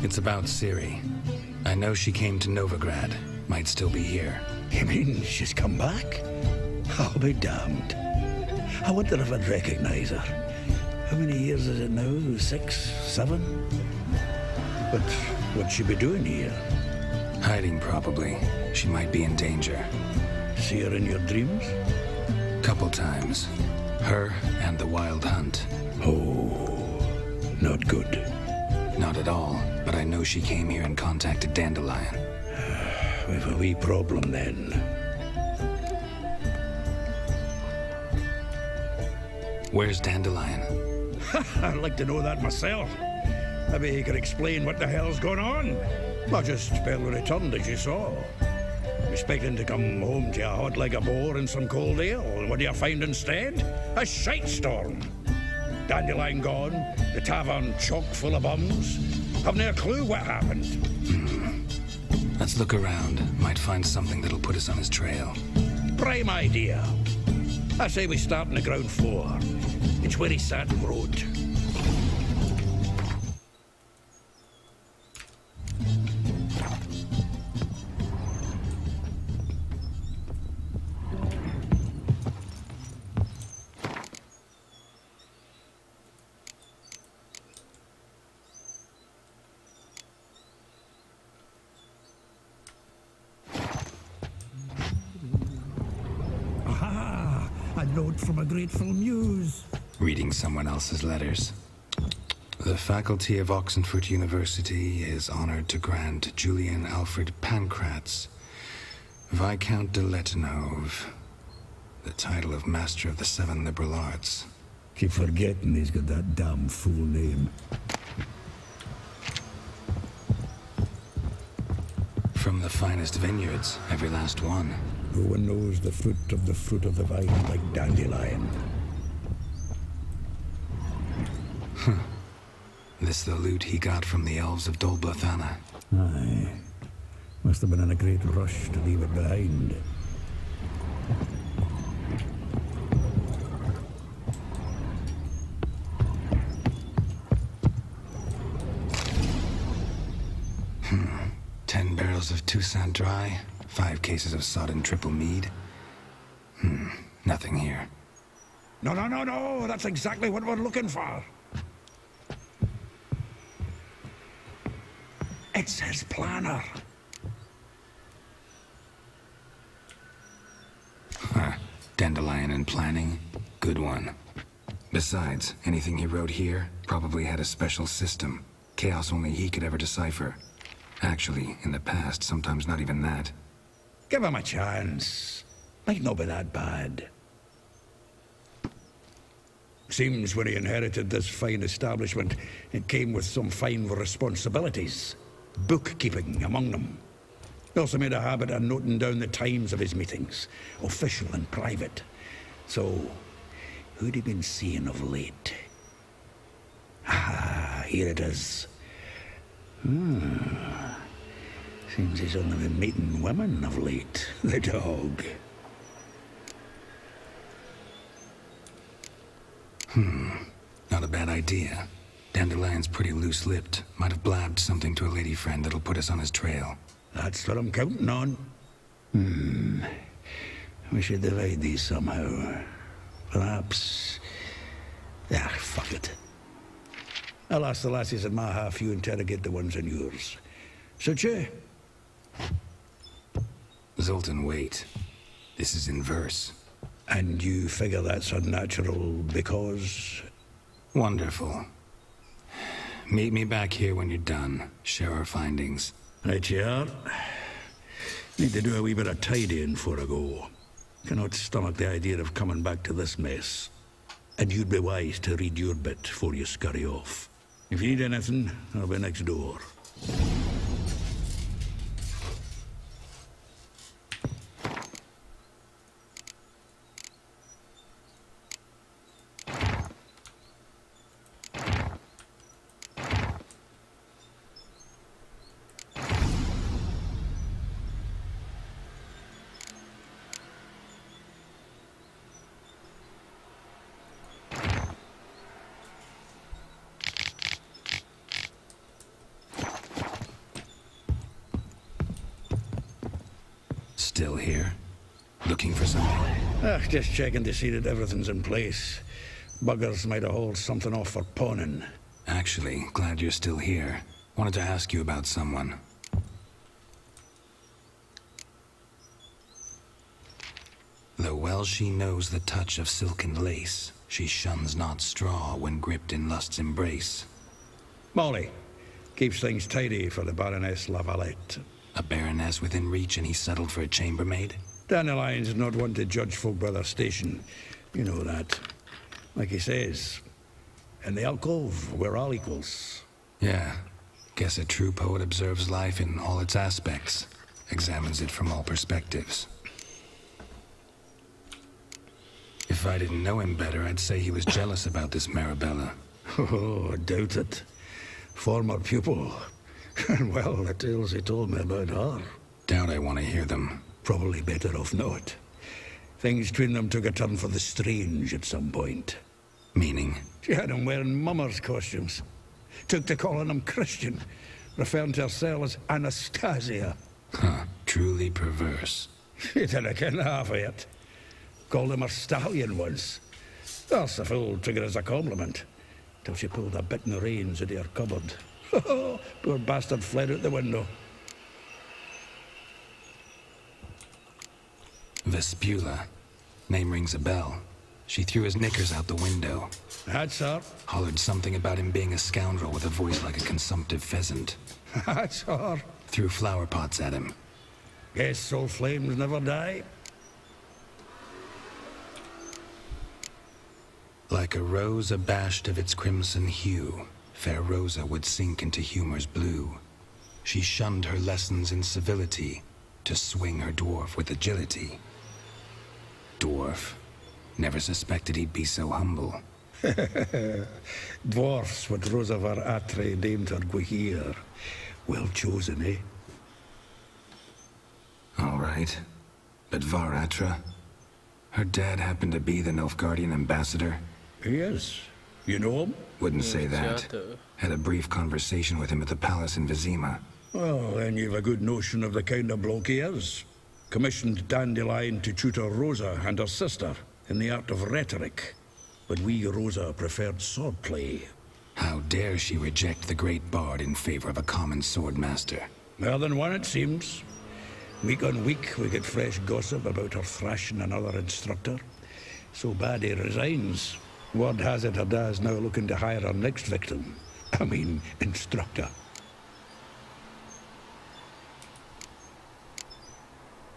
It's about Ciri. I know she came to Novigrad. Might still be here. You mean she's come back? I'll be damned. I wonder if I'd recognize her. How many years is it now? 6, 7? But what'd she be doing here? Hiding, probably. She might be in danger. See her in your dreams? Couple times. Her and the Wild Hunt. Oh, not good. Not at all, but I know she came here and contacted Dandelion. We've a wee problem then. Where's Dandelion? I'd like to know that myself. Maybe he could explain what the hell's going on. I just barely returned, as you saw. Expecting to come home to you hot like a boar in some cold ale, and what do you find instead? A shite storm. Dandelion gone, the tavern chock full of bums. I've no clue what happened. Let's look around. Might find something that'll put us on his trail. Prime idea. I say we start on the ground floor. It's where he sat and wrote. A note from a grateful muse. Reading someone else's letters. The faculty of Oxenfurt University is honored to grant Julian Alfred Pancratz, Viscount de Letenhove, the title of Master of the Seven Liberal Arts. Keep forgetting he's got that damn full name. From the finest vineyards, every last one. No one knows the fruit of the vine like Dandelion. This the loot he got from the elves of Dol Blathanna. Aye. Must have been in a great rush to leave it behind. Hmm. 10 barrels of Toussaint Dry, 5 cases of sodden triple mead. Nothing here. No, that's exactly what we're looking for. It's his planner. Dandelion and planning. Good one. Besides, anything he wrote here probably had a special system. Chaos only he could ever decipher. Actually, in the past, sometimes not even that. Give him a chance. Might not be that bad. Seems when he inherited this fine establishment, it came with some fine responsibilities. Bookkeeping among them. He also made a habit of noting down the times of his meetings, official and private. So, who'd he been seeing of late? Ah, here it is. Seems he's only been meeting women of late, the dog. Not a bad idea. Dandelion's pretty loose-lipped. Might have blabbed something to a lady friend that'll put us on his trail. That's what I'm counting on. We should divide these somehow. Perhaps... fuck it. I'll ask the lassies in my half, you interrogate the ones in yours. Suit you? Zoltan, wait. This is in verse. And you figure that's unnatural because... Wonderful. Meet me back here when you're done. Share our findings. Right you are. Need to do a wee bit of tidying before I go. Cannot stomach the idea of coming back to this mess. And you'd be wise to read your bit before you scurry off. If you need anything, I'll be next door. Still here? Looking for something? Just checking to see that everything's in place. Buggers might have hauled something off for pawning. Actually, glad you're still here. Wanted to ask you about someone. Though well she knows the touch of silken lace, she shuns not straw when gripped in lust's embrace. Molly. Keeps things tidy for the Baroness Lavalette. A baroness within reach and he's settled for a chambermaid? Dandelion's not one to judge folk by their station. You know that. Like he says, in the alcove, we're all equals. Yeah. Guess a true poet observes life in all its aspects. Examines it from all perspectives. If I didn't know him better, I'd say he was jealous about this Marabella. Oh, I doubt it. Former pupil. And well, the tales he told me about her. Doubt I want to hear them. Probably better off not. Things between them took a turn for the strange at some point. Meaning? She had him wearing mummers' costumes. Took to calling him Christian, referring to herself as Anastasia. Huh, truly perverse. She didn't ken half of it. Called him a stallion once. That's the fool took it as a compliment. Till she pulled a bit in the reins into her cupboard. Poor bastard fled out the window. Vespula. Name rings a bell. She threw his knickers out the window. That's her. Hollered something about him being a scoundrel with a voice like a consumptive pheasant. That's her. Threw flower pots at him. Guess soul flames never die. Like a rose abashed of its crimson hue, fair Rosa would sink into humor's blue. She shunned her lessons in civility, to swing her dwarf with agility. Dwarf. Never suspected he'd be so humble. Dwarfs what Rosa var Atre deemed her Guihir. Well chosen, eh? All right. But Var Atra? Her dad happened to be the Nilfgaardian ambassador? He is. You know him? Wouldn't say that. Had a brief conversation with him at the palace in Vizima. Well, then you've a good notion of the kind of bloke he is. Commissioned Dandelion to tutor Rosa and her sister in the art of rhetoric. But we, Rosa, preferred swordplay. How dare she reject the great bard in favor of a common swordmaster? More than one, it seems. Week on week, we get fresh gossip about her thrashing another instructor. So bad he resigns. Word has it her dad's now looking to hire her next victim. I mean, instructor.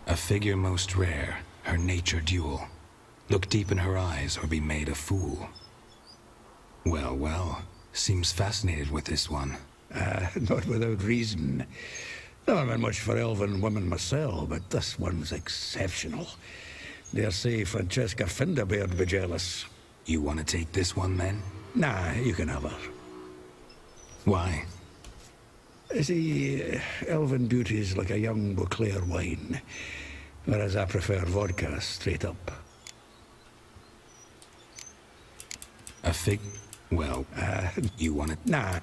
A figure most rare, her nature dual. Look deep in her eyes or be made a fool. Well, well, seems fascinated with this one. Not without reason. Never been much for elven women myself, but this one's exceptional. Dare say Francesca Finderbeard be jealous. You want to take this one, then? Nah, you can have her. Why? See, elven beauty's like a young Beauclair wine, whereas I prefer vodka straight up. Well, you want it? Nah.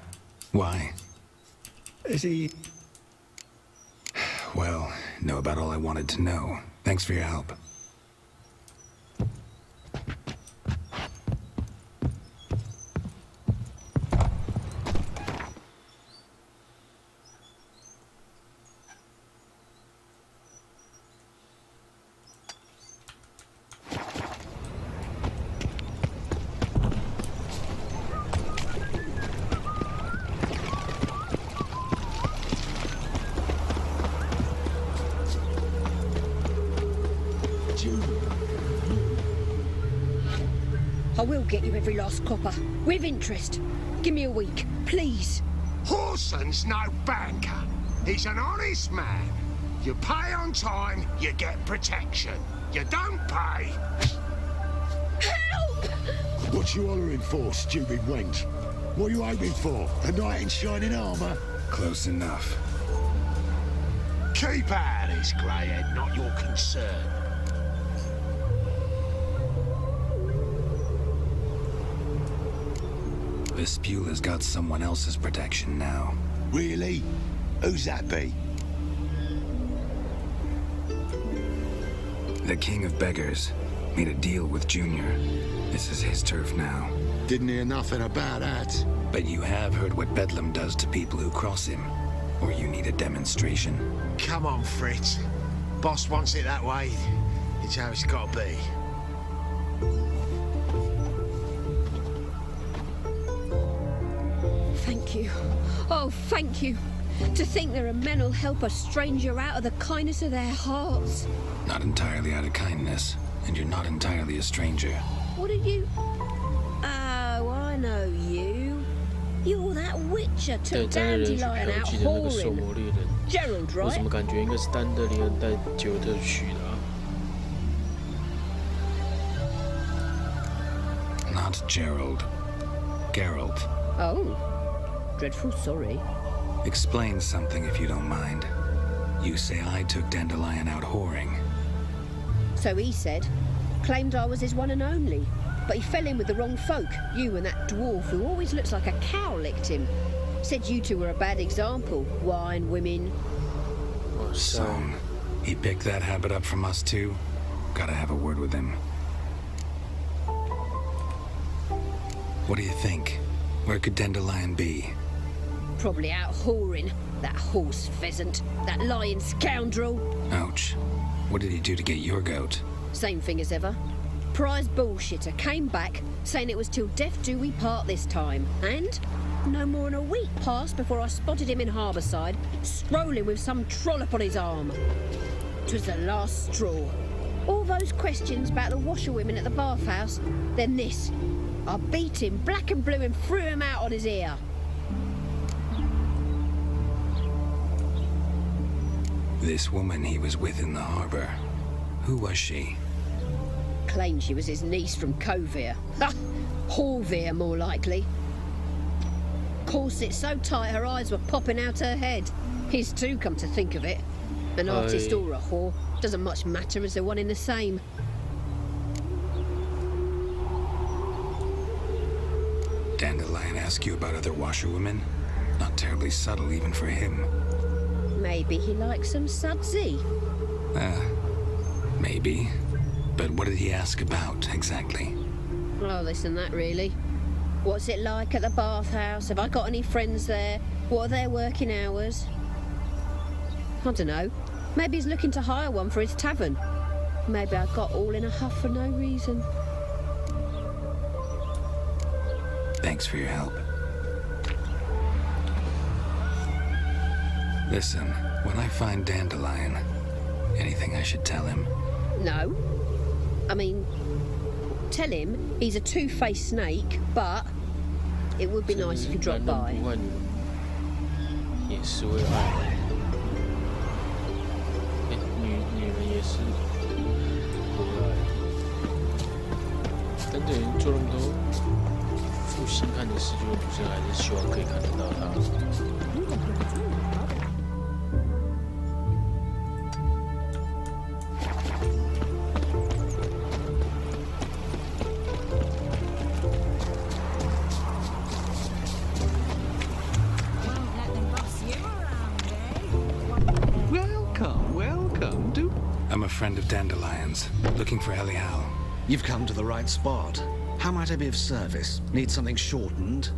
Why? See... Well, know about all I wanted to know. Thanks for your help. I will get you every last copper, with interest. Give me a week, please. Horson's no banker. He's an honest man. You pay on time, you get protection. You don't pay... Help! What you hollering for, stupid wench? What are you hoping for? A knight in shining armor? Close enough. Keep out of this, greyhead, not your concern. Vespula's got someone else's protection now. Really? Who's that be? The king of beggars made a deal with Junior. This is his turf now. Didn't hear nothing about that. But you have heard what Bedlam does to people who cross him. Or you need a demonstration. Come on, Fritz. Boss wants it that way. It's how it's got to be. Thank you. Oh, thank you. To think there are men who'll help a stranger out of the kindness of their hearts. Not entirely out of kindness, and you're not entirely a stranger. What are you? Oh, I know you. You're that witcher 对， took 单人人去 Dandelion 嫖 out 妓的那个狩 whoring. 魔猎人， Gerald, 我怎 right? 么感觉应该是丹德林带杰特去的啊？ Not Gerald. Geralt. Oh, dreadful sorry. Explain something if you don't mind. You say I took Dandelion out whoring. So he said. Claimed I was his one and only. But he fell in with the wrong folk. You and that dwarf who always looks like a cow licked him. Said you two were a bad example. Wine, women. 哇塞！ So, he picked that habit up from us too? Gotta have a word with him. What do you think? Where could Dandelion be? Probably out whoring. That horse pheasant. That lying scoundrel. Ouch. What did he do to get your goat? Same thing as ever. Prize bullshitter came back saying it was till death do we part this time. And no more than a week passed before I spotted him in Harbourside, strolling with some trollop on his arm. 'Twas the last straw. All those questions about the washerwomen at the bathhouse, then this. I beat him black and blue and threw him out on his ear. This woman he was with in the harbor. Who was she? Claimed she was his niece from Kovir. Ha! Horvir, more likely. Corset so tight her eyes were popping out her head. His too, come to think of it. An artist Aye. or a whore. Doesn't much matter as they're one in the same. Dandelion ask you about other washerwomen? Not terribly subtle even for him. Maybe he likes some sudsy. Maybe. But what did he ask about, exactly? Oh, this and that, really. What's it like at the bathhouse? Have I got any friends there? What are their working hours? I don't know. Maybe he's looking to hire one for his tavern. Maybe I got all in a huff for no reason. Thanks for your help. Listen, when I find Dandelion, anything I should tell him? No. I mean, tell him he's a two-faced snake, but it would be nice if you dropped 男 by. 人不坏女人，也是为爱。哎，女人也是为爱。但对人做那么多负心汉的事，就女生还是希望可以看得到他。 I'm a friend of Dandelion's, looking for Elial. You've come to the right spot. How might I be of service? Need something shortened?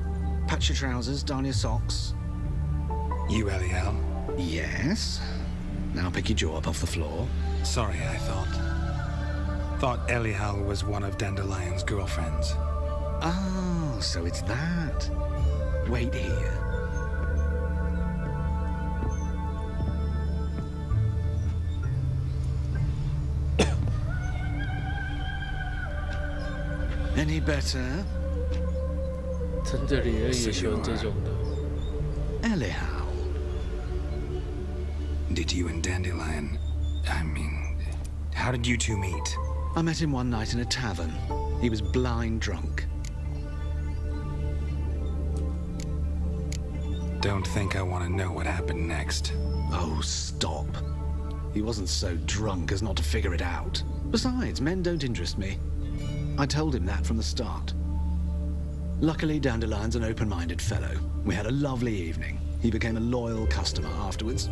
Patch your trousers, darn your socks. You Elial? Yes. Now pick your jaw up off the floor. Sorry, I thought Elial was one of Dandelion's girlfriends. Oh, so it's that. Wait here. Any better? 真的猎人也喜欢这种的。 Anyhow. Did you and Dandelion... how did you two meet? I met him one night in a tavern. He was blind drunk. Don't think I want to know what happened next. Oh, stop. He wasn't so drunk as not to figure it out. Besides, men don't interest me. I told him that from the start. Luckily, Dandelion's an open-minded fellow. We had a lovely evening. He became a loyal customer afterwards.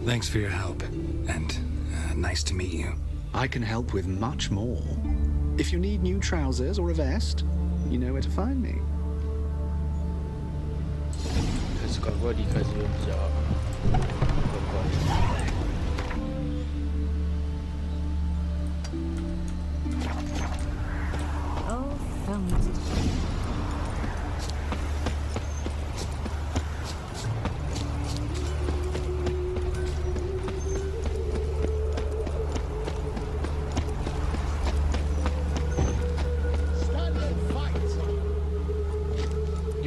Thanks for your help, and nice to meet you. I can help with much more. If you need new trousers or a vest, you know where to find me. 还是赶快离开这边比较快。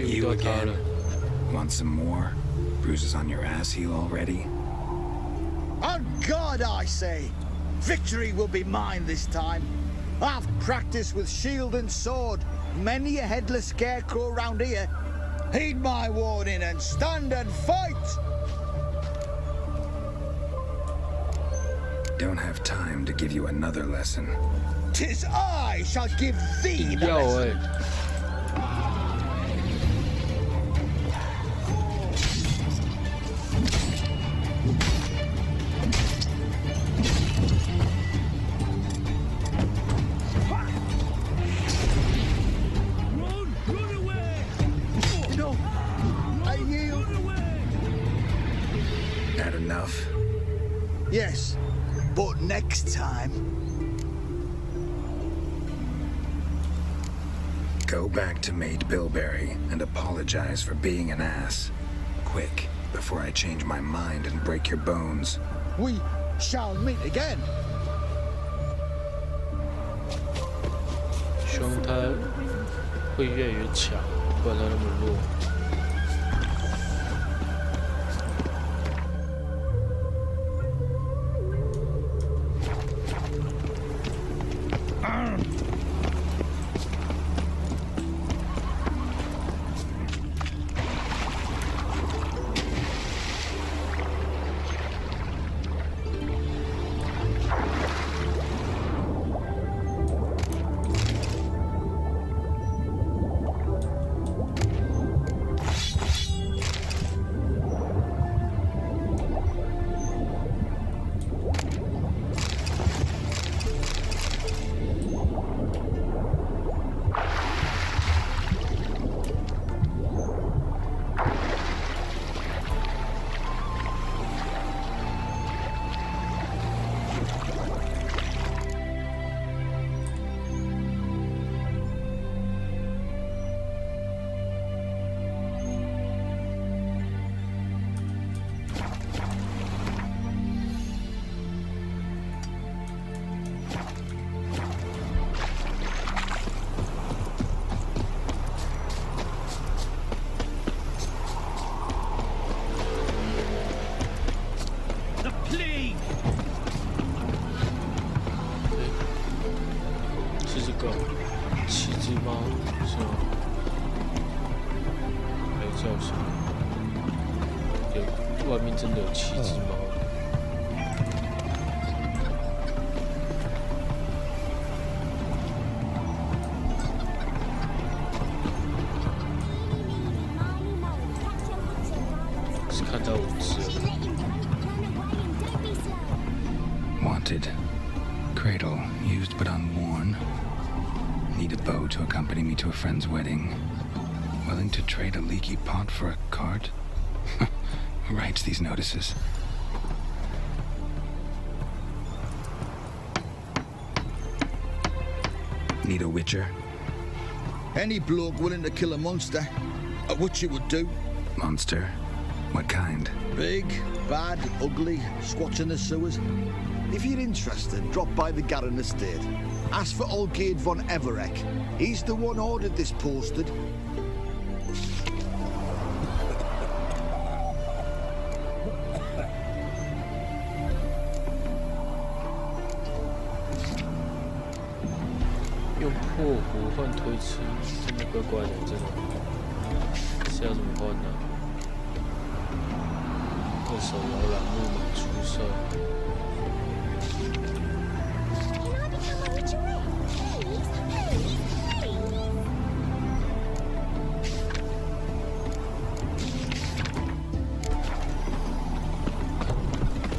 You again? Want some more? Bruises on your ass heel already? On God, I say! Victory will be mine this time. I've practiced with shield and sword. Many a headless scarecrow round here. Heed my warning and stand and fight! Don't have time to give you another lesson. 'Tis I shall give thee the lesson. Yes, but next time... Go back to Mate Bilberry and apologize for being an ass. Quick, before I change my mind and break your bones. We shall meet again. 希望他会越来越强，不然他那么弱。 外面真的有7只猫。是看到5只了。Wanted. Cradle, used but unworn. Need a bow to accompany me to a friend's wedding. Willing to trade a leaky pot for a cart? Who writes these notices? Need a witcher? Any bloke willing to kill a monster. A witcher would do. Monster? What kind? Big, bad, ugly, squats in the sewers. If you're interested, drop by the Garren estate. Ask for Olgierd von Everek. He's the one ordered this posted.用破壶换推车，真的怪怪的，这种是要怎么换呢？二手摇篮木马出售。 看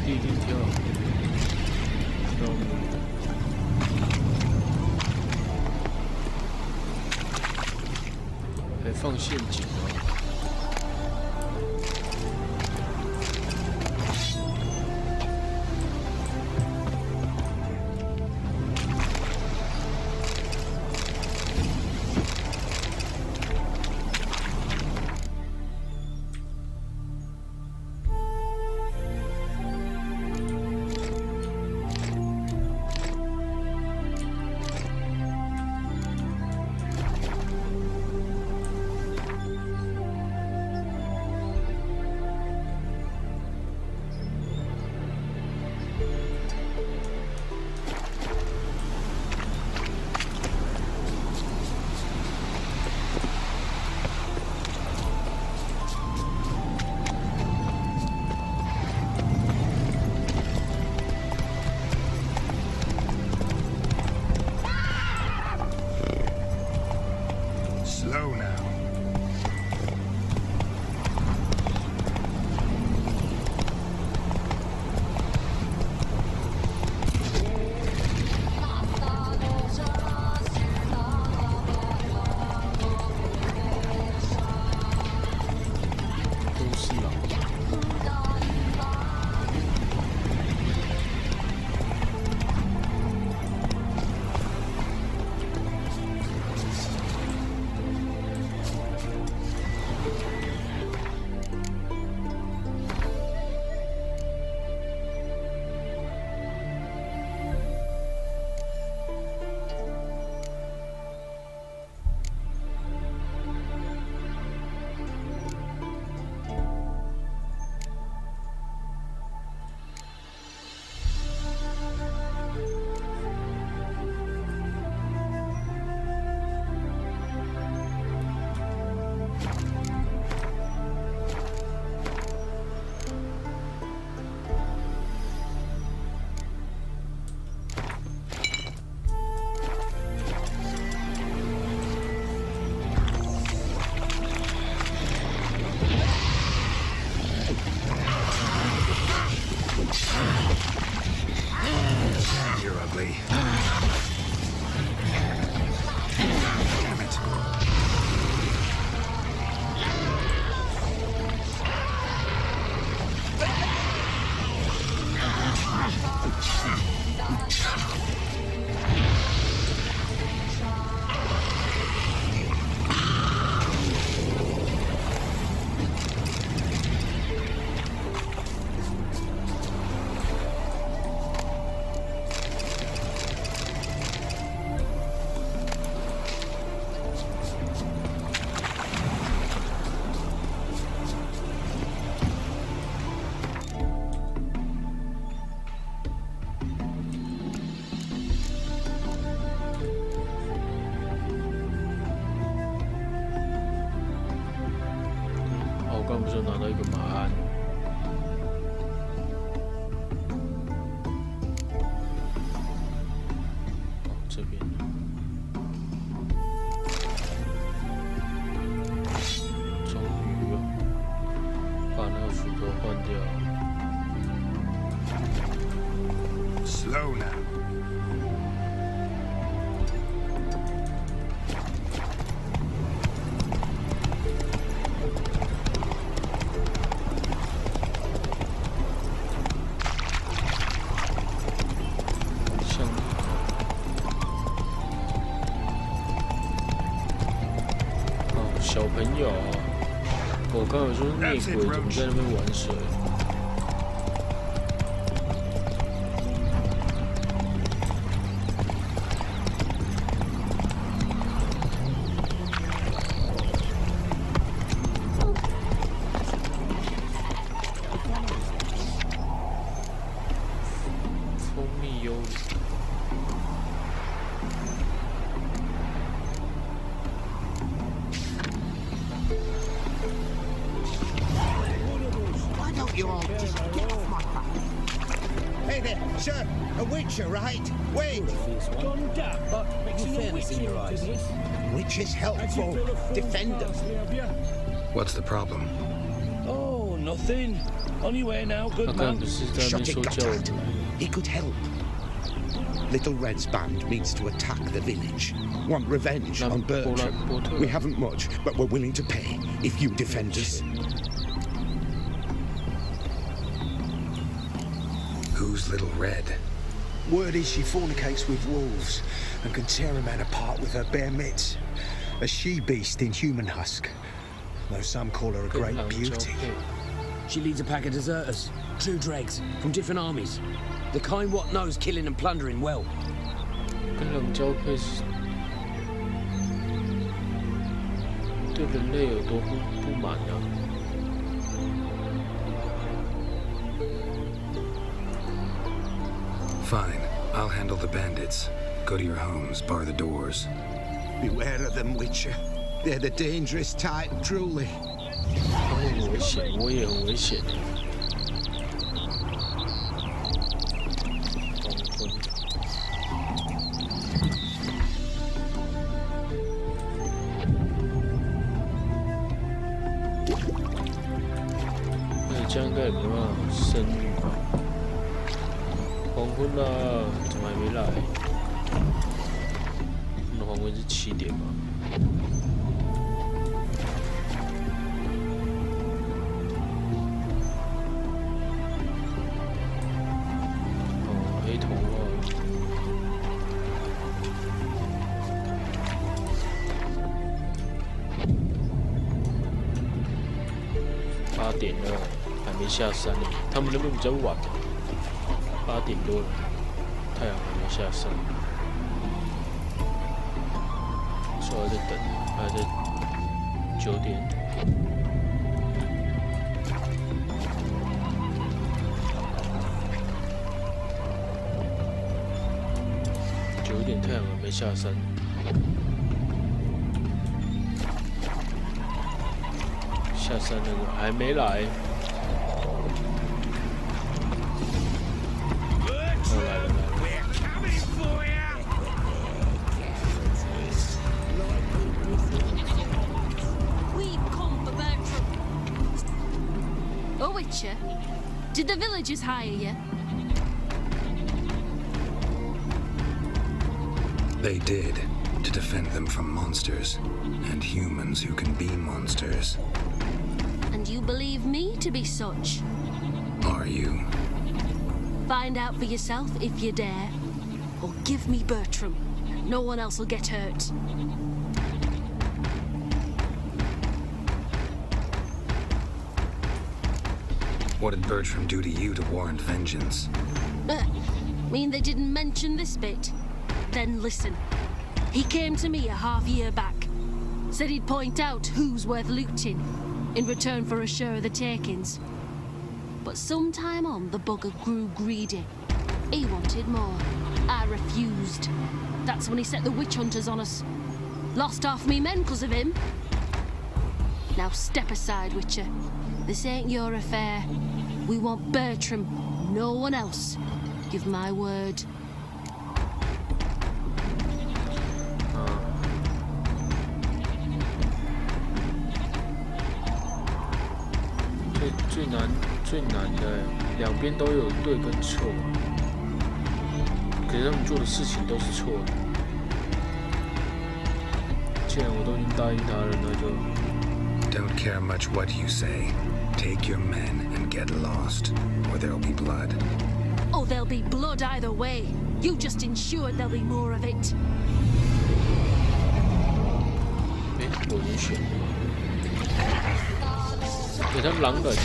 地顶跳，跳木，还放陷阱哦。 Slow now. You're ugly. Damn it.就拿到一个马鞍。哦，这边。终于了，把那个斧头换掉。Slow now. Oh, 小朋友啊，我刚才说内鬼怎么在那边玩水？蜂蜜优。 Hey there, sir. A witcher, right? Wait. Gone daft, but mixing a witch in your eyes. Witch is helpful. Defend us. What's the problem? nothing. On your way now, good man. Shut it, Gotthard. He could help. Little Red's band means to attack the village. Want revenge on Bertram. We haven't much, but we're willing to pay if you defend us. Who's Little Red? Word is she fornicates with wolves and can tear a man apart with her bare mitts. A she-beast in human husk, though some call her a great beauty. She leads a pack of deserters, true dregs, from different armies. The kind what knows killing and plundering well. 跟人交配是对人类有多不满啊？ Fine. I'll handle the bandits. Go to your homes, bar the doors. Beware of them, Witcher. They're the dangerous type, truly. 他们很危险，我也很危险。这样应该也没办法生育吧？黄昏了，怎么还没来？那黄昏是7点吗？哦，黑头啊。 8点了，还没下山呢。他们那边比较晚，8点多了，太阳还没下山，所以还在等，还在9点。9点太阳还没下山。 下山那个还没来，哦来了来了。We've come for Bertram. Oh, Witcher, did the villagers hire you? They did, to defend them from monsters, and humans who can be monsters. And you believe me to be such? Are you? Find out for yourself if you dare. Or give me Bertram. No one else will get hurt. What did Bertram do to you to warrant vengeance? Mean they didn't mention this bit? Then listen. He came to me a half-year back. Said he'd point out who's worth looting in return for a share of the takings. But sometime on, the bugger grew greedy. He wanted more. I refused. That's when he set the witch hunters on us. Lost half me men because of him. Now step aside, Witcher. This ain't your affair. We want Bertram, no one else. Give my word. 最难的，两边都有对跟错，可是他们做的事情都是错的。既然我都已经答应他了，那就。Don't care much what you say. Take your men and get lost, or there'll be blood. Oh, there'll be blood either way. You just ensured there'll be more of it. 我已经选了。给他狼人。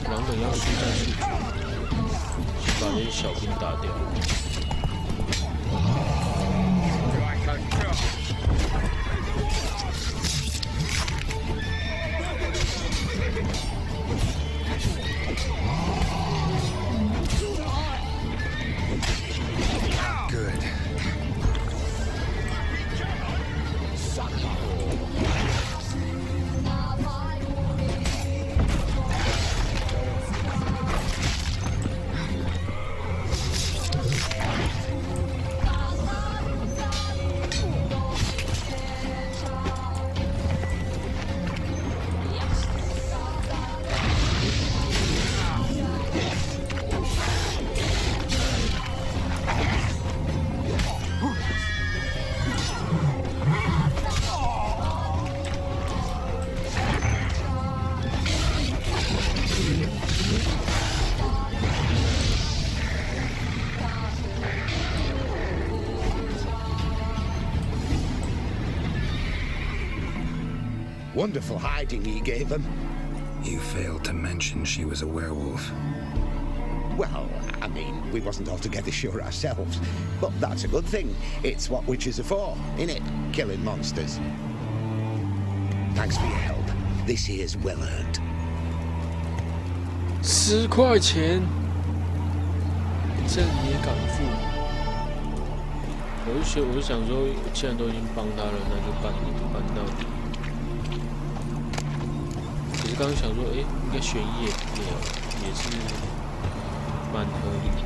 狼人要速战速决，先把那些小兵打掉。Wonderful hiding he gave them. You failed to mention she was a werewolf. Well, I mean, we wasn't altogether sure ourselves. But that's a good thing. It's what witches are for, innit? Killing monsters. Thanks for your help. This here's well earned. 10块钱，这你也敢付？我就想说，既然都已经帮他了，那就办到底。可是刚刚想说，应该悬疑也是蛮合理的。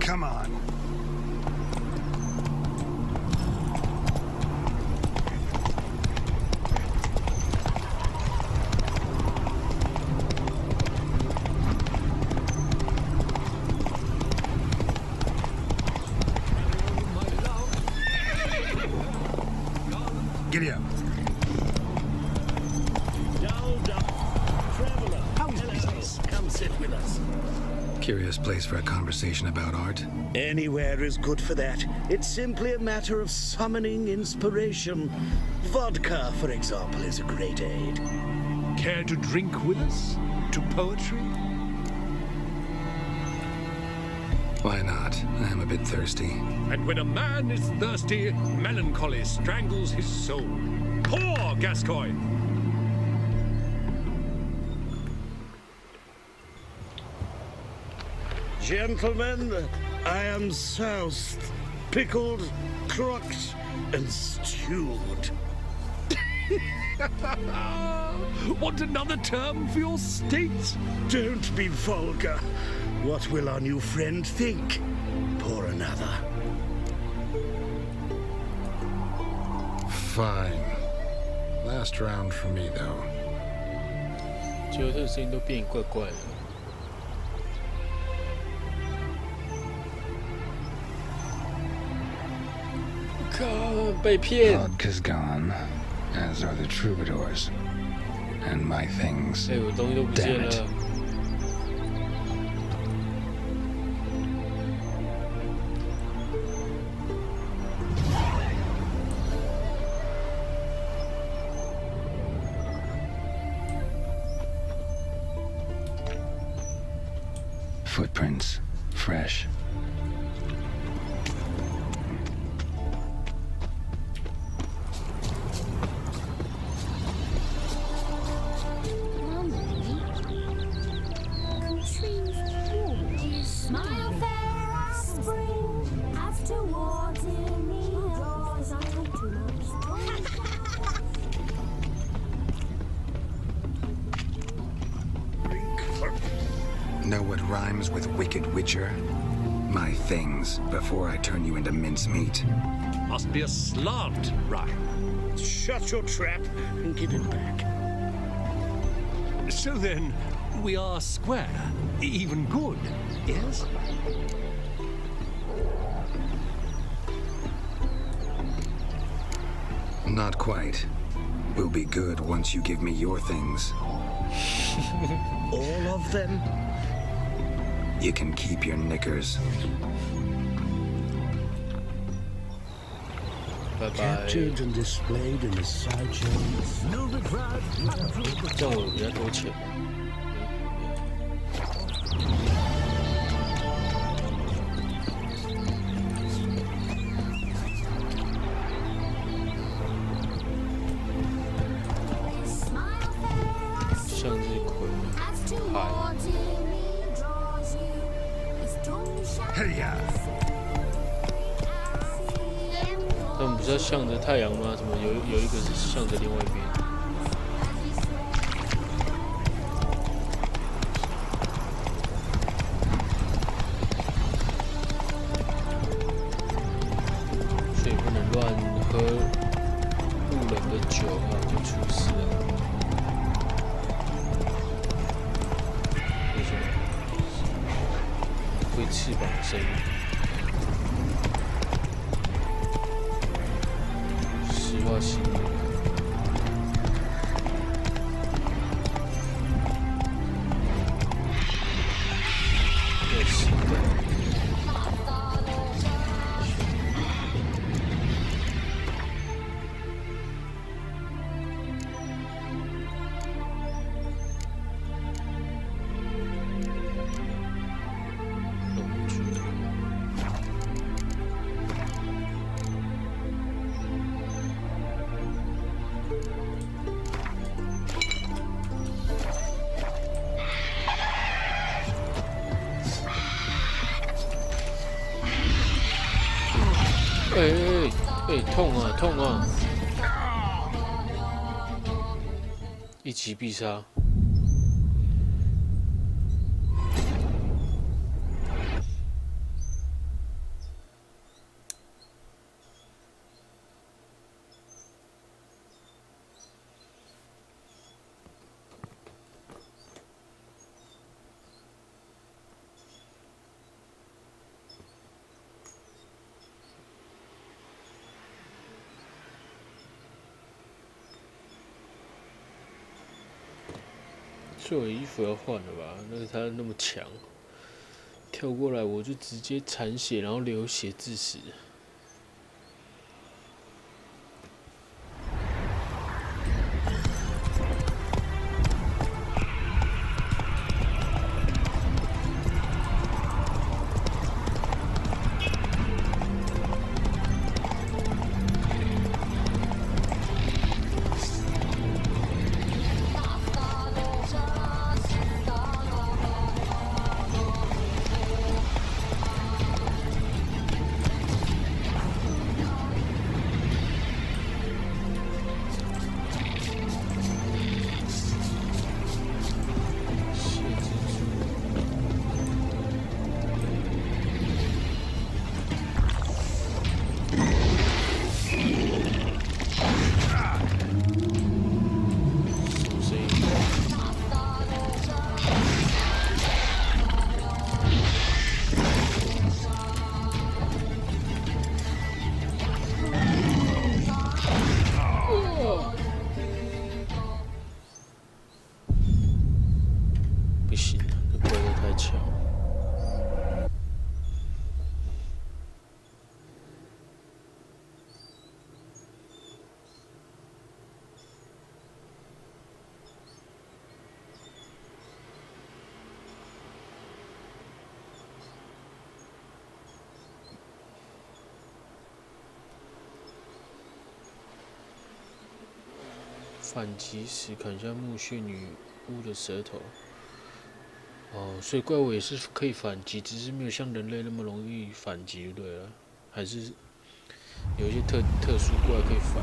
Come on. Giddy up. Traveler, how is business? Come sit with us. Curious place for a conversation about art. Anywhere is good for that. It's simply a matter of summoning inspiration. Vodka, for example, is a great aid. Care to drink with us? To poetry? Why not? I'm a bit thirsty. And when a man is thirsty, melancholy strangles his soul. Pour, Gascoigne! Gentlemen, I am soused, pickled, crocked, and stewed. Want another term for your state? Don't be vulgar. What will our new friend think? Pour another. Fine. Last round for me, though. 结果这个声音都变怪怪的。 被骗。 Vodka's gone, as are the troubadours, and my things. 我东西都不见了。Footprints, fresh. Know what rhymes with wicked witcher? My things, before I turn you into mincemeat. Must be a slant rhyme. Shut your trap and give it back. So then, we are square, even good, yes? Not quite. We'll be good once you give me your things. All of them? You can keep your knickers. Bye-bye. Captured and displayed in the sideshow. No regret. 这样我比较多钱。向日葵，海。 他们不是要向着太阳吗？怎么有一个是向着另外一边？发型。痛啊痛啊！一击必杀。所以我衣服要换了吧？那个他那么强，跳过来我就直接残血，然后流血致死。不行，这怪得太强。反击时砍下墓穴女巫的舌头。哦，所以怪物也是可以反击，只是没有像人类那么容易反击，就对了。还是有一些特殊怪可以反。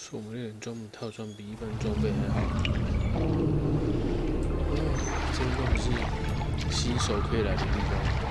守门猎人装备套装比一般装备还好。这边都不是新手可以来的地方。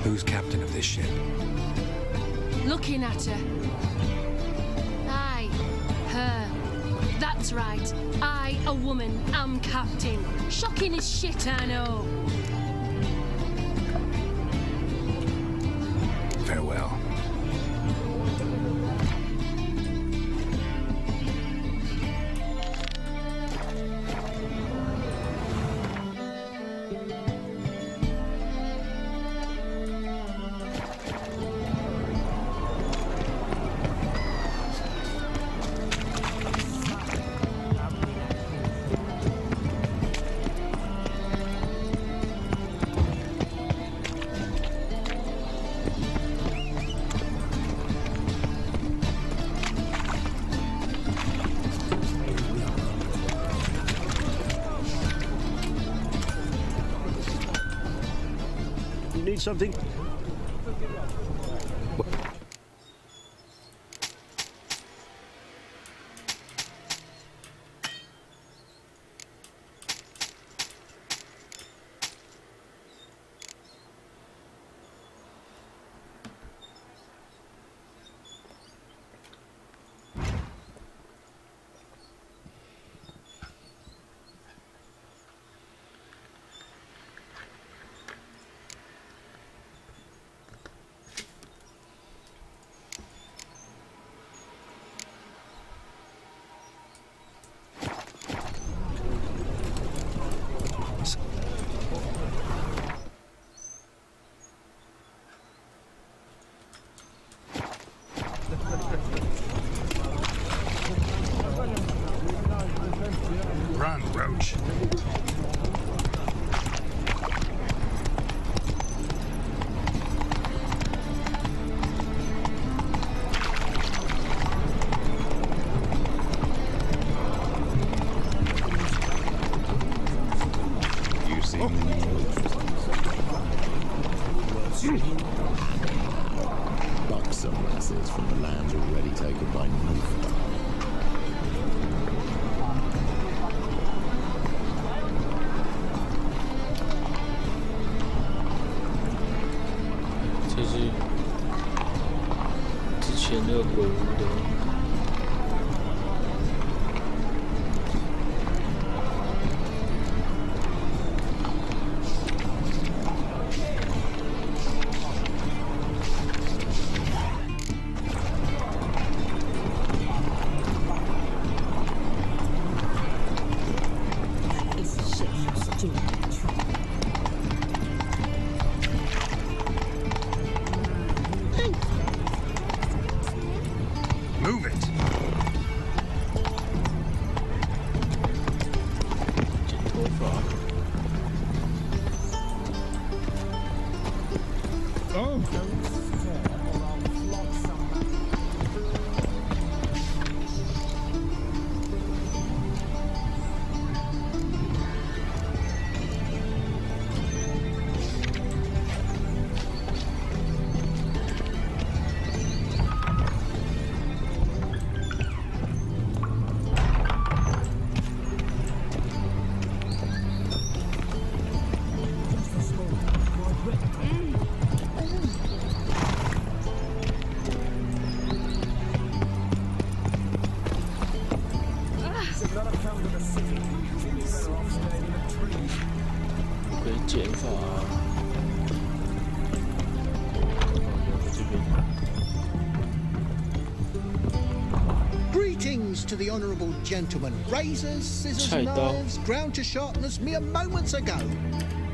Who's captain of this ship? Looking at her. Aye, her. That's right. I, a woman, am captain. Shocking as shit, I know. Farewell. Need something? Run, Roach. You see the Buxom lasses from the lands already taken by Newfoundland. Move it. Greetings to the honourable gentleman. Razors, scissors, knives, ground to sharpness mere moments ago.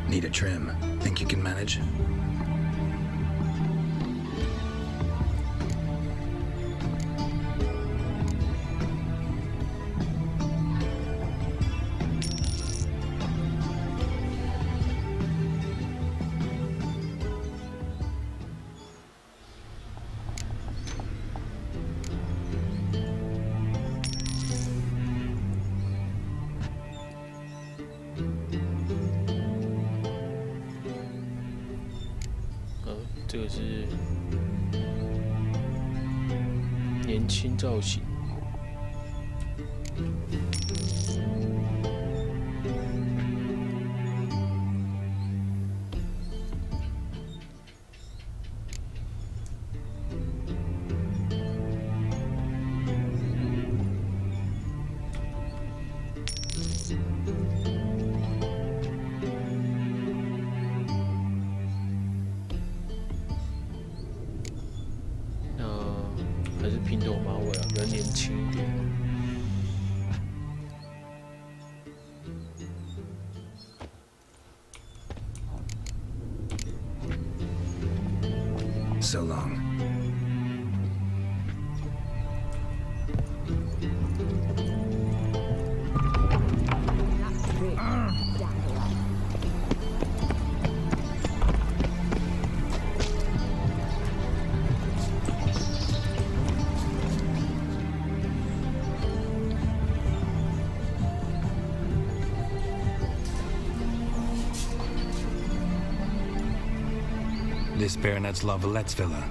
Need a trim. Think you can manage?这个是年轻造型。还是平头马尾啊，比较年轻一点。So long. This Baronet's Lavalettes villa.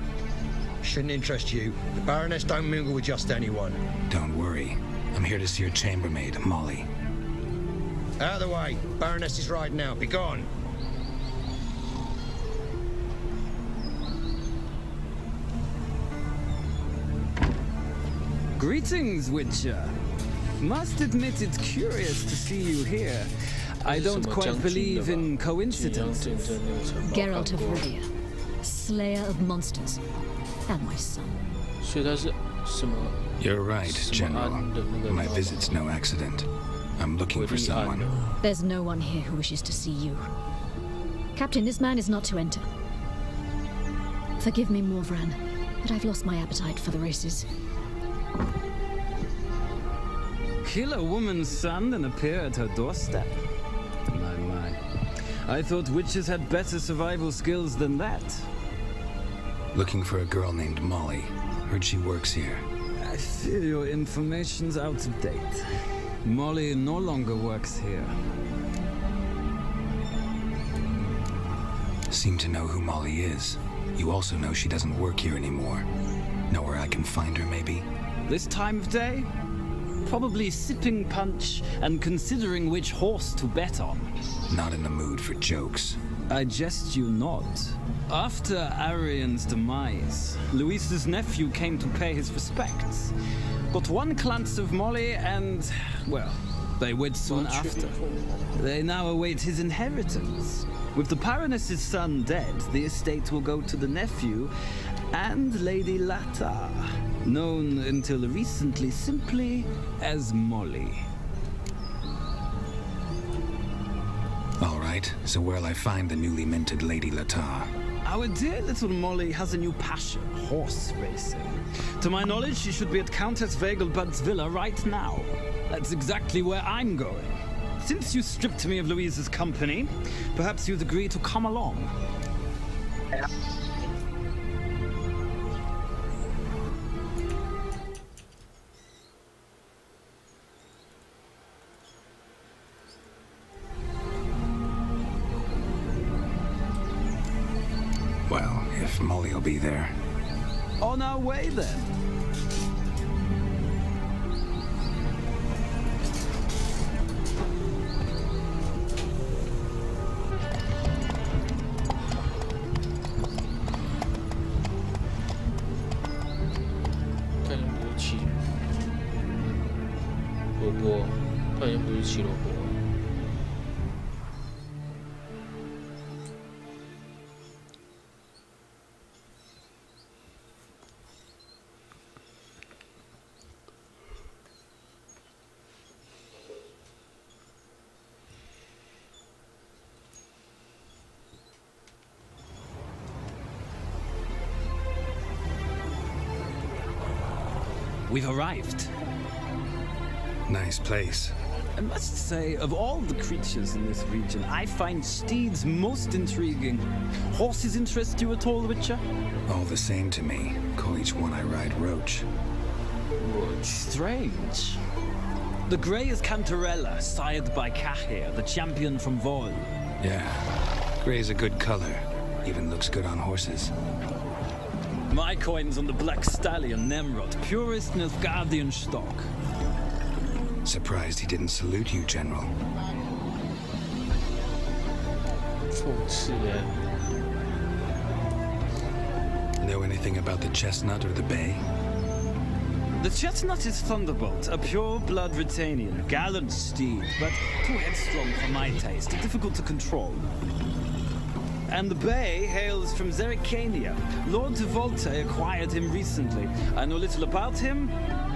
Shouldn't interest you. The Baroness don't mingle with just anyone. Don't worry. I'm here to see your chambermaid, Molly. Out of the way. Baroness is riding out. Be gone. Greetings, Witcher. Must admit it's curious to see you here. I don't quite believe in coincidences. Geralt of Rivia, Slayer of Monsters, and my son. You're right, General. My visit's no accident. I'm looking for someone. There's no one here who wishes to see you. Captain, this man is not to enter. Forgive me, Morvran, but I've lost my appetite for the races. Kill a woman's son and appear at her doorstep? My. I thought witches had better survival skills than that. Looking for a girl named Molly. Heard she works here. I fear your information's out of date. Molly no longer works here. Seem to know who Molly is. You also know she doesn't work here anymore. Know where I can find her, maybe? This time of day? Probably sipping punch and considering which horse to bet on. Not in the mood for jokes. I jest you not. After Arian's demise, Luis's nephew came to pay his respects. Got one glance of Molly and, well, they wed soon after. They now await his inheritance. With the Baroness's son dead, the estate will go to the nephew and Lady Lata, known until recently simply as Molly. All right, so where'll I find the newly minted Lady Lata? Our dear little Molly has a new passion, horse racing. To my knowledge, she should be at Countess Vegelbud's villa right now. That's exactly where I'm going. Since you stripped me of Louise's company, perhaps you'd agree to come along. Well, if Molly will be there. On our way, then. We've arrived. Nice place. I must say, of all the creatures in this region, I find steeds most intriguing. Horses interest you at all, Witcher? All the same to me. Call each one I ride Roach. Roach? Strange. The grey is Cantarella, sired by Cahir, the champion from Vol. Yeah. Grey's a good color. Even looks good on horses. My coin's on the black stallion, Nemrod, purest Nilfgaardian stock. Surprised he didn't salute you, General. Know anything about the chestnut or the bay? The chestnut is Thunderbolt, a pure-blood Britannian, gallant steed, but too headstrong for my taste, difficult to control. And the bay hails from Zerrikania. Lord de Volte acquired him recently. I know little about him,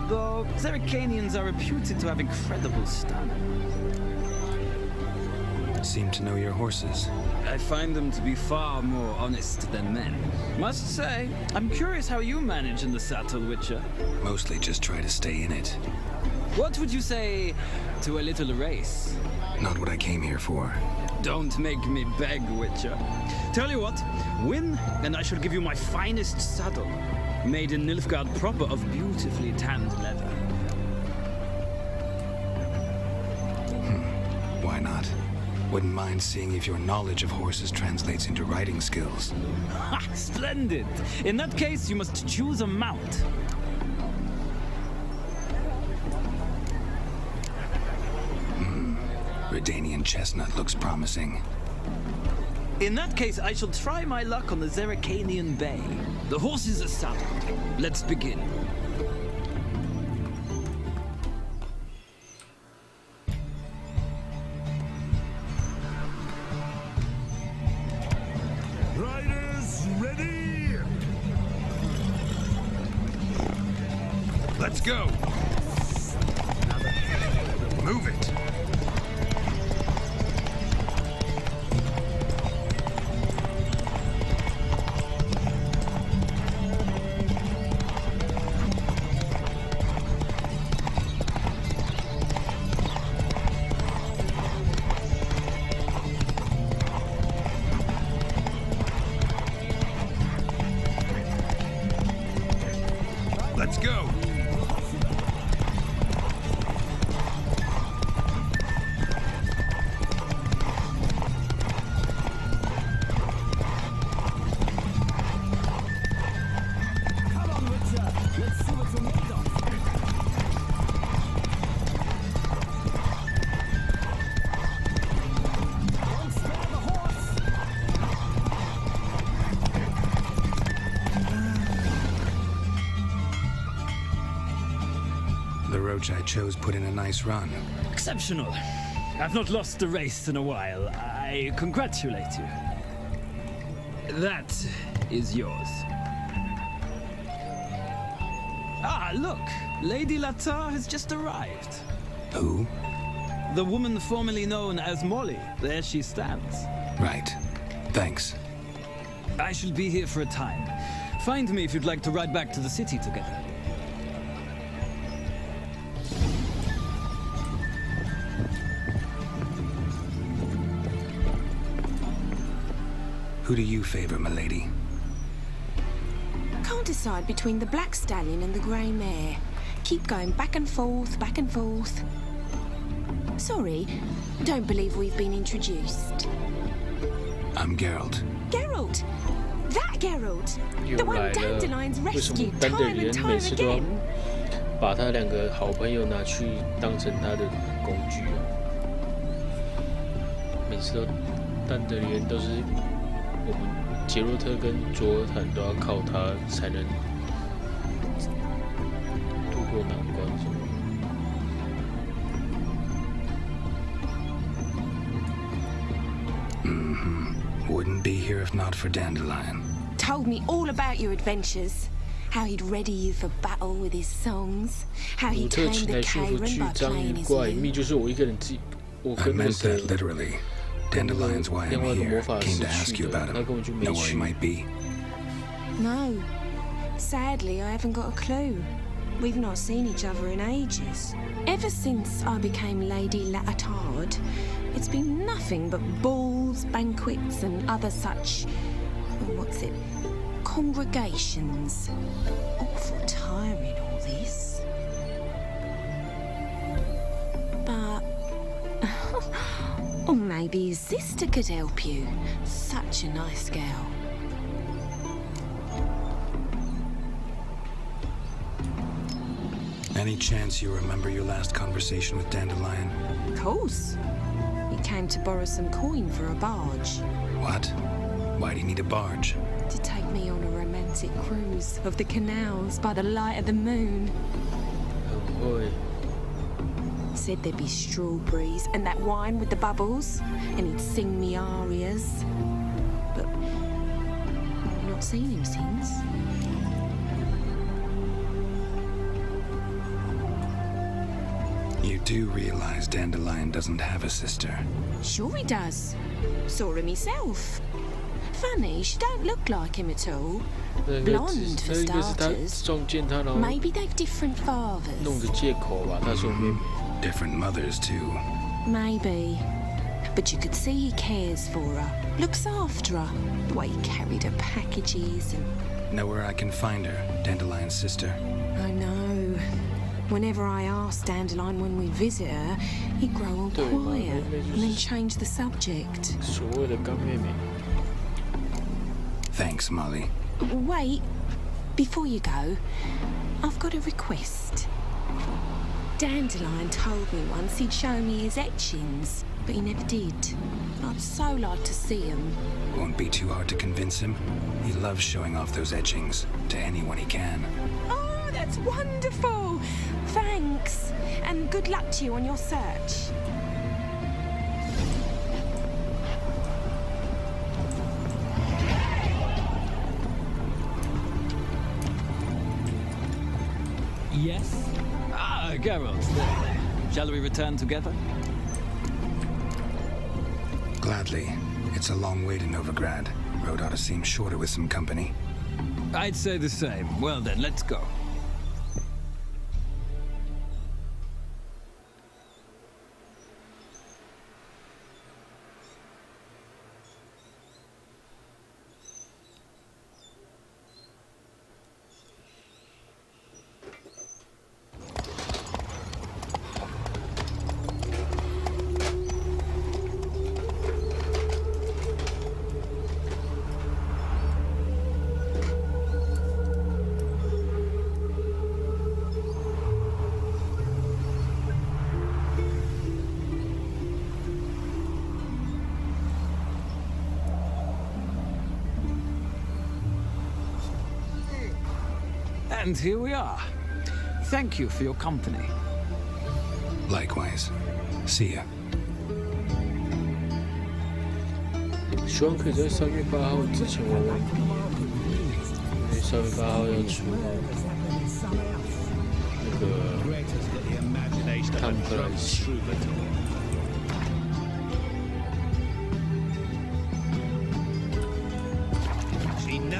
though Zerrikanians are reputed to have incredible stamina. Seem to know your horses. I find them to be far more honest than men. Must say, I'm curious how you manage in the saddle, Witcher. Mostly just try to stay in it. What would you say to a little race? Not what I came here for. Don't make me beg, Witcher. Tell you what, win, and I shall give you my finest saddle, made in Nilfgaard proper of beautifully tanned leather. Why not? Wouldn't mind seeing if your knowledge of horses translates into riding skills. Ha! Splendid! In that case, you must choose a mount. Redanian chestnut looks promising. In that case, I shall try my luck on the Zeracanian Bay. The horses are saddled. Let's begin. Riders, ready? Let's go. Move it. Let's go. Come on, Richard. Let's see what you're made of. Don't spare the horse. The roach I chose put in a nice run. Exceptional. I've not lost a race in a while. I congratulate you. That is yours. Ah, look. Lady Latar has just arrived. Who? The woman formerly known as Molly. There she stands. Right. Thanks. I shall be here for a time. Find me if you'd like to ride back to the city together. Who do you favor, milady? Can't decide between the black stallion and the grey mare. Keep going back and forth, back and forth. Sorry, don't believe we've been introduced. I'm Geralt. Geralt! That Geralt! The one Dandelion's rescued time and time again! 把他两个好朋友拿去当成他的工具啊！每次都丹德里恩都是我们杰洛特跟卓尔坦都要靠他才能度过难关。Wouldn't be here if not for Dandelion. Told me all about your adventures. How he'd ready you for battle with his songs. How he tamed the Karen by playing his lute. I meant that literally. Dandelion's why I'm here. Came to ask you about him. Know where he might be. No. Sadly, I haven't got a clue. We've not seen each other in ages. Ever since I became Lady Latard, it's been nothing but balls, banquets, and other such... congregations. Awful tiring, all this. But... or maybe his sister could help you. Such a nice girl. Any chance you remember your last conversation with Dandelion? Of course. He came to borrow some coin for a barge. What? Why do you need a barge? To take me on a romantic cruise of the canals by the light of the moon. Oh boy. Said there'd be strawberries and that wine with the bubbles, and he'd sing me arias. But I've not seen him since. You do realize Dandelion doesn't have a sister? Sure he does. Saw him himself. Funny, she don't look like him at all. Blonde for starters. Maybe they've different fathers. Different mothers too. Maybe. But you could see he cares for her. Looks after her. The way he carried her packages and... Know where I can find her, Dandelion's sister? I know. Whenever I asked Dandelion when we'd visit her, he'd grow all quiet and then change the subject. Thanks, Molly. Wait, before you go, I've got a request. Dandelion told me once he'd show me his etchings, but he never did. I'd so like to see him. Won't be too hard to convince him. He loves showing off those etchings to anyone he can. Oh, that's wonderful! Thanks, and good luck to you on your search. Yes? Ah, Geralt, there. Shall we return together? Gladly. It's a long way to Novigrad. Road ought to seem shorter with some company. I'd say the same. Well then, let's go. And here we are. Thank you for your company. Likewise. See ya. 希望可以在3月8号之前玩完，因为3月8号要出那个坦克莱奇。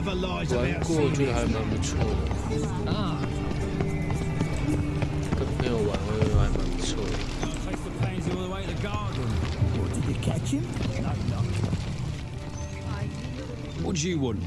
玩过，觉得还蛮不错的。啊，跟朋友玩，我觉得还蛮不错的。What do you want?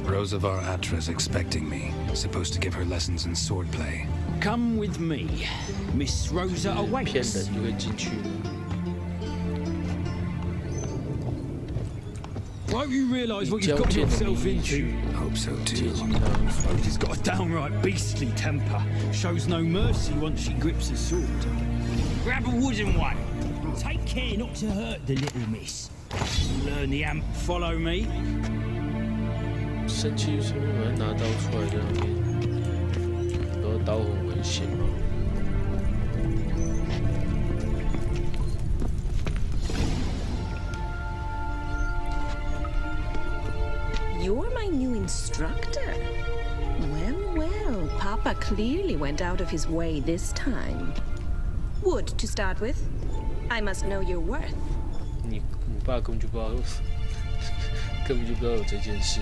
Rosavar Atra's expecting me. Supposed to give her lessons in swordplay. Come with me. Miss Rosa awaits. 骗人就会进去了。 Won't you realise what you've got yourself into? Hope so too. Rosa's got a downright beastly temper. Shows no mercy once she grips a sword. Grab a wooden one. Take care not to hurt the little miss. Learn the amp, follow me. 生气就是把它拿刀出来在那边，然后刀很危险。 You're my new instructor. Well, well, Papa clearly went out of his way this time. Wood to start with. I must know your worth. 你爸根本就不知道，根本就不知道有这件事。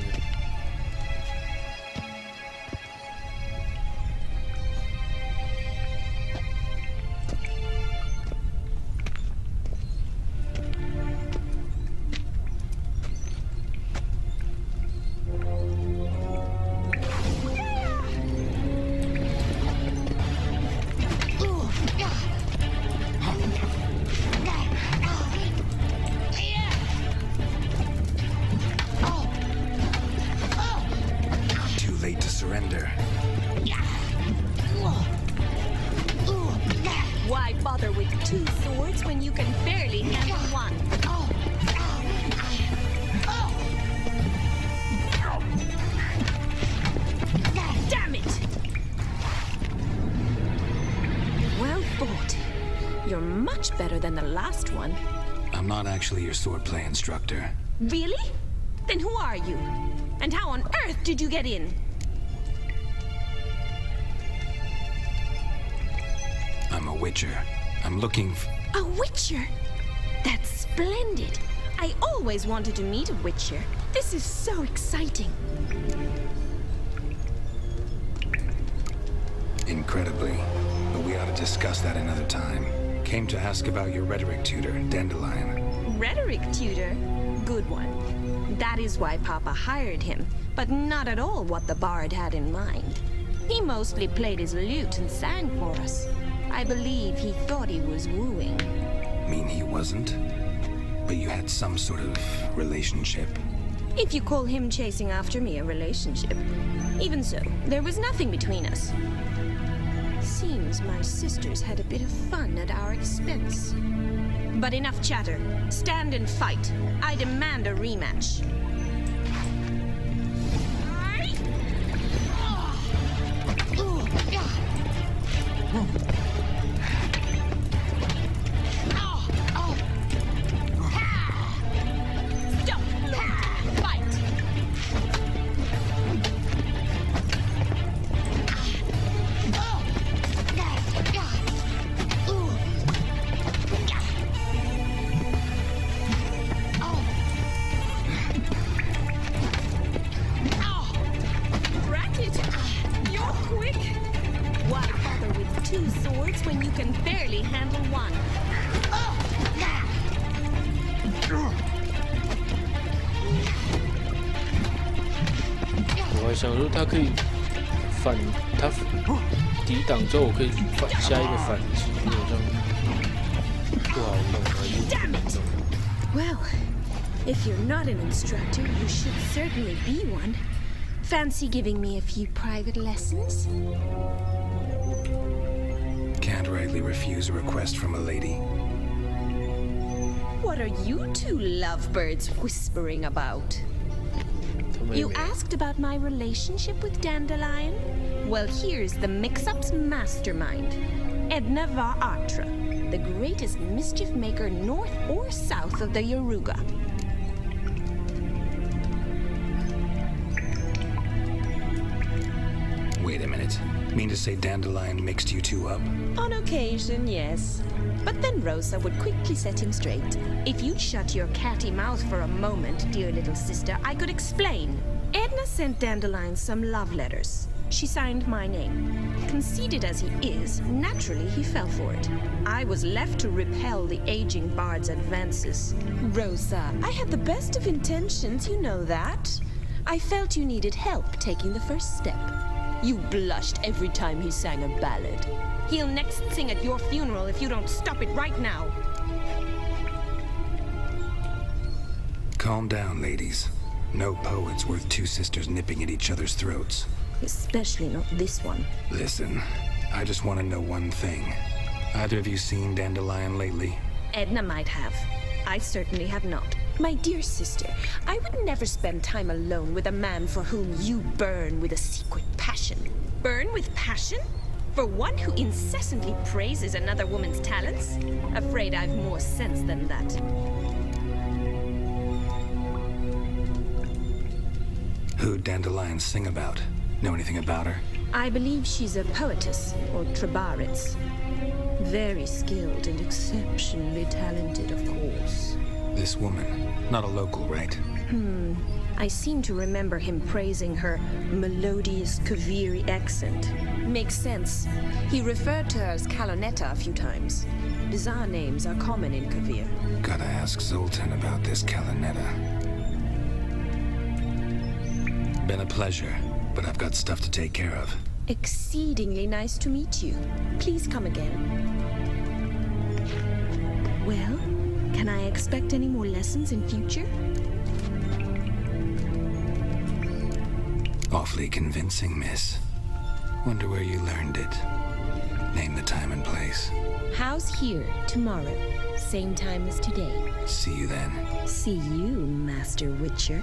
Why bother with 2 swords when you can barely handle 1? Damn it! Well fought. You're much better than the last one. I'm not actually your swordplay instructor. Really? Then who are you? And how on earth did you get in? I'm a witcher. I'm looking for... A witcher? That's splendid. I always wanted to meet a witcher. This is so exciting. Incredibly. But we ought to discuss that another time. Came to ask about your rhetoric tutor, Dandelion. Rhetoric tutor? Good one. That is why Papa hired him, but not at all what the bard had in mind. He mostly played his lute and sang for us. I believe he thought he was wooing. Mean he wasn't? But you had some sort of relationship? If you call him chasing after me a relationship. Even so, there was nothing between us. Seems my sisters had a bit of fun at our expense. But enough chatter. Stand and fight. I demand a rematch. Well, if you're not an instructor, you should certainly be one. Fancy giving me a few private lessons? Can't rightly refuse a request from a lady. What are you two lovebirds whispering about? You asked about my relationship with Dandelion? Well, here's the mix-up's mastermind. Edna Va Atra, the greatest mischief maker north or south of the Yaruga. Wait a minute. Mean to say Dandelion mixed you two up? On occasion, yes. But then Rosa would quickly set him straight. If you'd shut your catty mouth for a moment, dear little sister, I could explain. Edna sent Dandelion some love letters. She signed my name. Conceited as he is, naturally he fell for it. I was left to repel the aging bard's advances. Rosa, I had the best of intentions, you know that. I felt you needed help taking the first step. You blushed every time he sang a ballad. He'll next sing at your funeral if you don't stop it right now. Calm down, ladies. No poet's worth two sisters nipping at each other's throats. Especially not this one. Listen, I just want to know one thing. Either of you seen Dandelion lately? Edna might have. I certainly have not. My dear sister, I would never spend time alone with a man for whom you burn with a secret passion. Burn with passion? For one who incessantly praises another woman's talents? Afraid I've more sense than that. Who'd Dandelion sing about? Know anything about her? I believe she's a poetess, or trabaritz. Very skilled and exceptionally talented, of course. This woman, not a local, right? I seem to remember him praising her melodious Kaviri accent. Makes sense. He referred to her as Calonetta a few times. Bizarre names are common in Kavir. Gotta ask Zoltan about this Calonetta. Been a pleasure, but I've got stuff to take care of. Exceedingly nice to meet you. Please come again. Well, can I expect any more lessons in future? Awfully convincing, miss. Wonder where you learned it. Name the time and place. House here, tomorrow. Same time as today. See you then. See you, Master Witcher.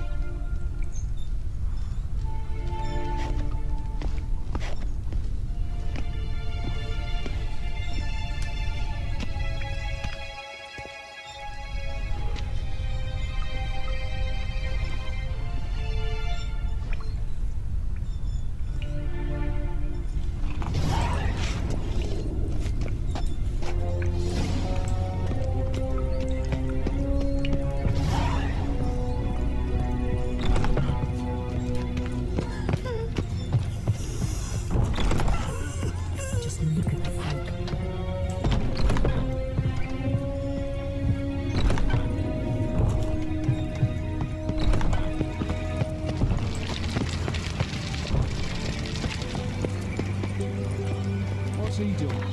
What's he doing?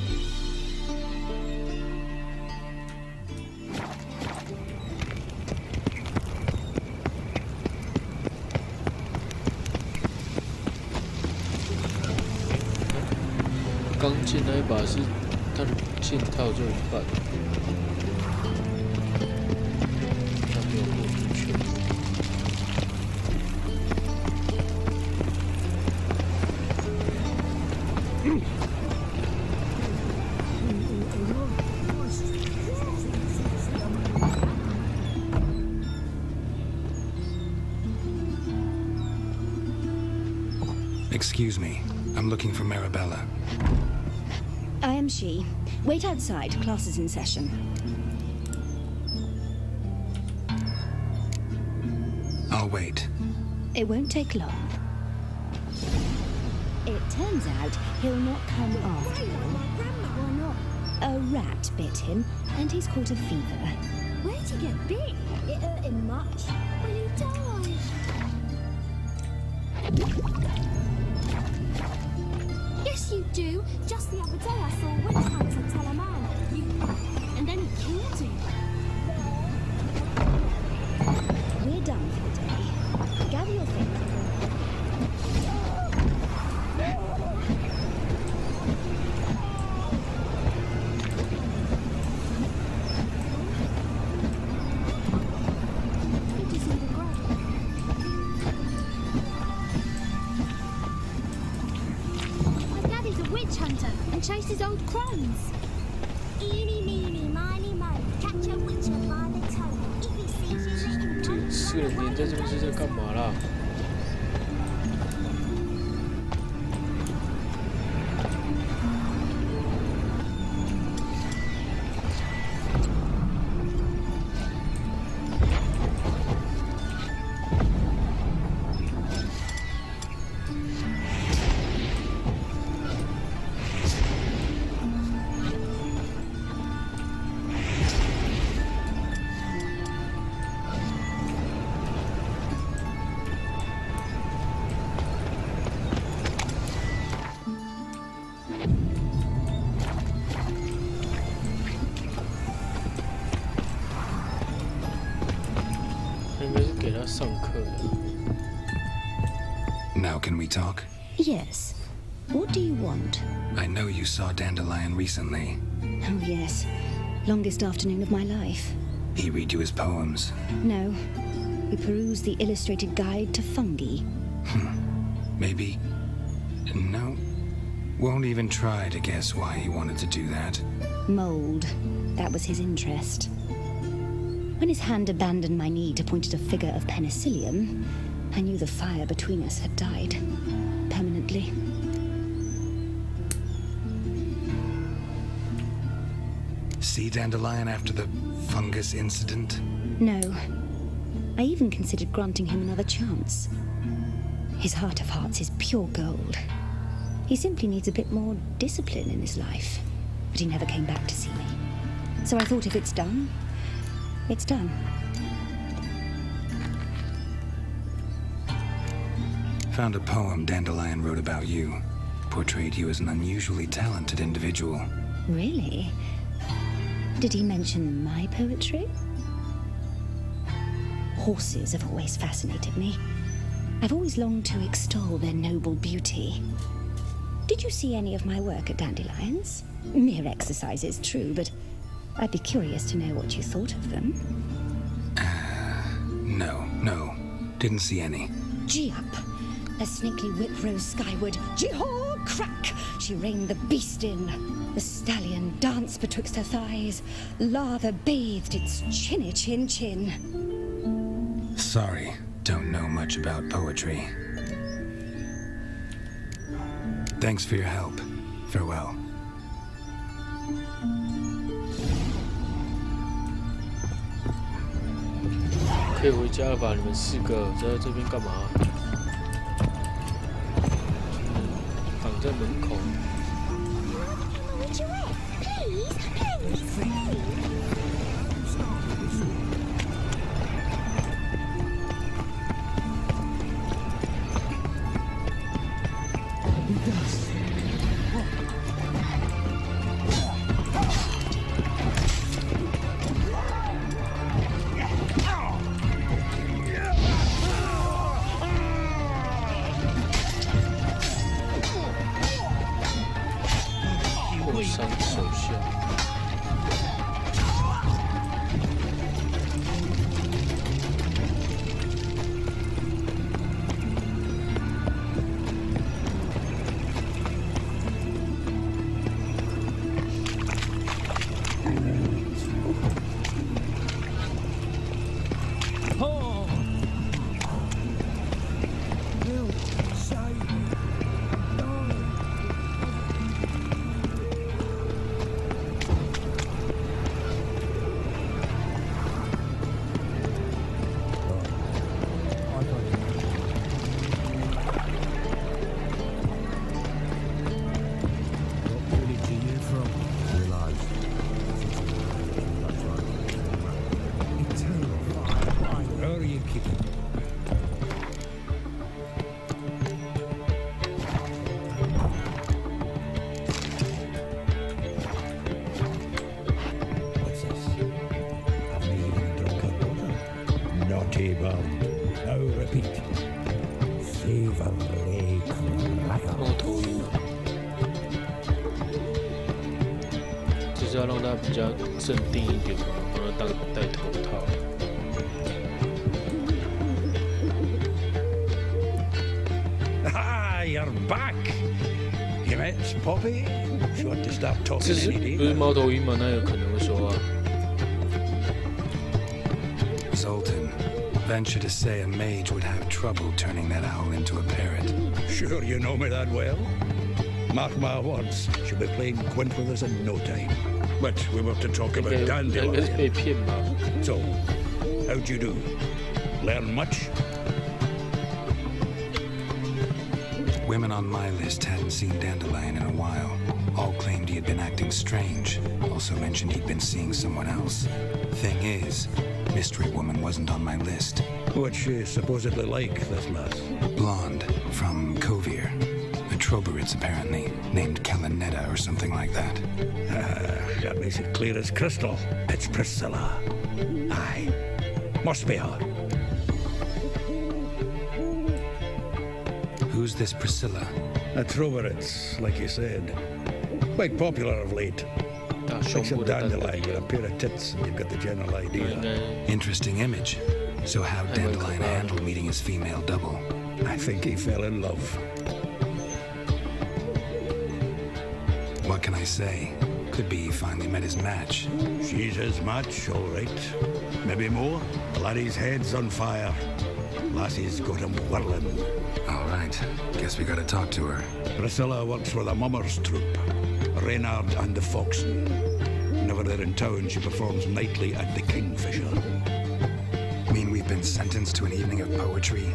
刚进那一把是他的剑套就一半，他没有过出去。Excuse me. I'm looking for Marabella. I am she. Wait outside. Class is in session. I'll wait. It won't take long. It turns out he'll not come after you. Why not? A rat bit him, and he's caught a fever. Where'd he get bit? It hurt him much. Will he die? Yes, you do. Just the other day I saw a witch hunter tell a man, you... and then he killed him. We're done for the day. Gather your things. Chases old crones. Eeny, meeny, miny, mo. Catch a witcher by the toe. If he sees you, let him go. 4个人连在这边是在干嘛啦？Now can we talk? Yes. What do you want? I know you saw Dandelion recently. Oh, yes. Longest afternoon of my life. He read you his poems? No. We perused the illustrated guide to fungi. Maybe... No. Won't even try to guess why he wanted to do that. Mold. That was his interest. When his hand abandoned my knee to point at a figure of penicillium, I knew the fire between us had died. Permanently. See Dandelion after the fungus incident? No. I even considered granting him another chance. His heart of hearts is pure gold. He simply needs a bit more discipline in his life. But he never came back to see me. So I thought if it's done, it's done. Found a poem Dandelion wrote about you. Portrayed you as an unusually talented individual. Really? Did he mention my poetry? Horses have always fascinated me. I've always longed to extol their noble beauty. Did you see any of my work at Dandelion's? Mere exercises, true, but I'd be curious to know what you thought of them. No. Didn't see any. Gee up! A snakely whip rose skyward. Gee-haw! Crack! She reined the beast in. The stallion danced betwixt her thighs. Lava bathed its chinny chin. Sorry, don't know much about poetry. Thanks for your help. Farewell. 可以回家了吧？你们4个在这边干嘛？挡在门口。伤手下。就是要让他比较镇定一点嘛，不能戴头套。Ah, you're back. You met Poppy? She want to start 这 talking 是 any day. 不是猫头鹰吗？那有可能会说话。Zoltan ventured to say a mage would have trouble turning that owl into a parrot. Sure you know me that well? Mark my words, she'll be playing quint with us in no time. But we were to talk about dandelion. So, how'd you do? Learn much? Women on my list hadn't seen Dandelion in a while. All claimed he had been acting strange. Also mentioned he'd been seeing someone else. Thing is, Mystery Woman wasn't on my list. What's she supposedly like, this lass? Blonde, from Kovir. A Troberitz, apparently, named Kellanetta or something like that. That makes it clear as crystal. It's Priscilla. Aye. Must be her. Who's this Priscilla? A Troberitz, like you said. Quite popular of late. Like some dandelion with a pair of tits, and you've got the general idea. Interesting image. So how'd Dandelion handle meeting his female double? I think he fell in love. What can I say? Could be he finally met his match. She's his match, all right. Maybe more. The laddie's head's on fire. Lassie's got him whirling. All right. Guess we gotta talk to her. Priscilla works for the Mummers troupe. Reynard and the Foxen. Whenever they're in town, she performs nightly at the Kingfisher. Mean we've been sentenced to an evening of poetry?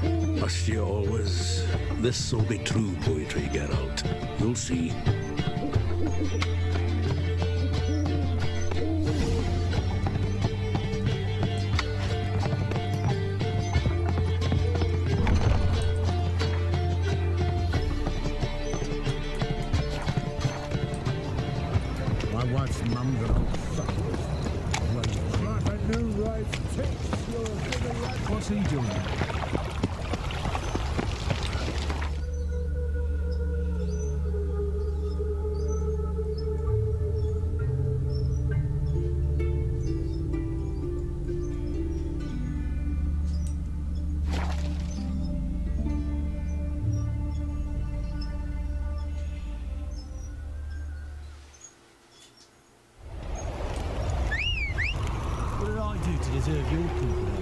Must you always? This'll be true poetry, Geralt. You'll see. What's he doing? What did I do to deserve your company?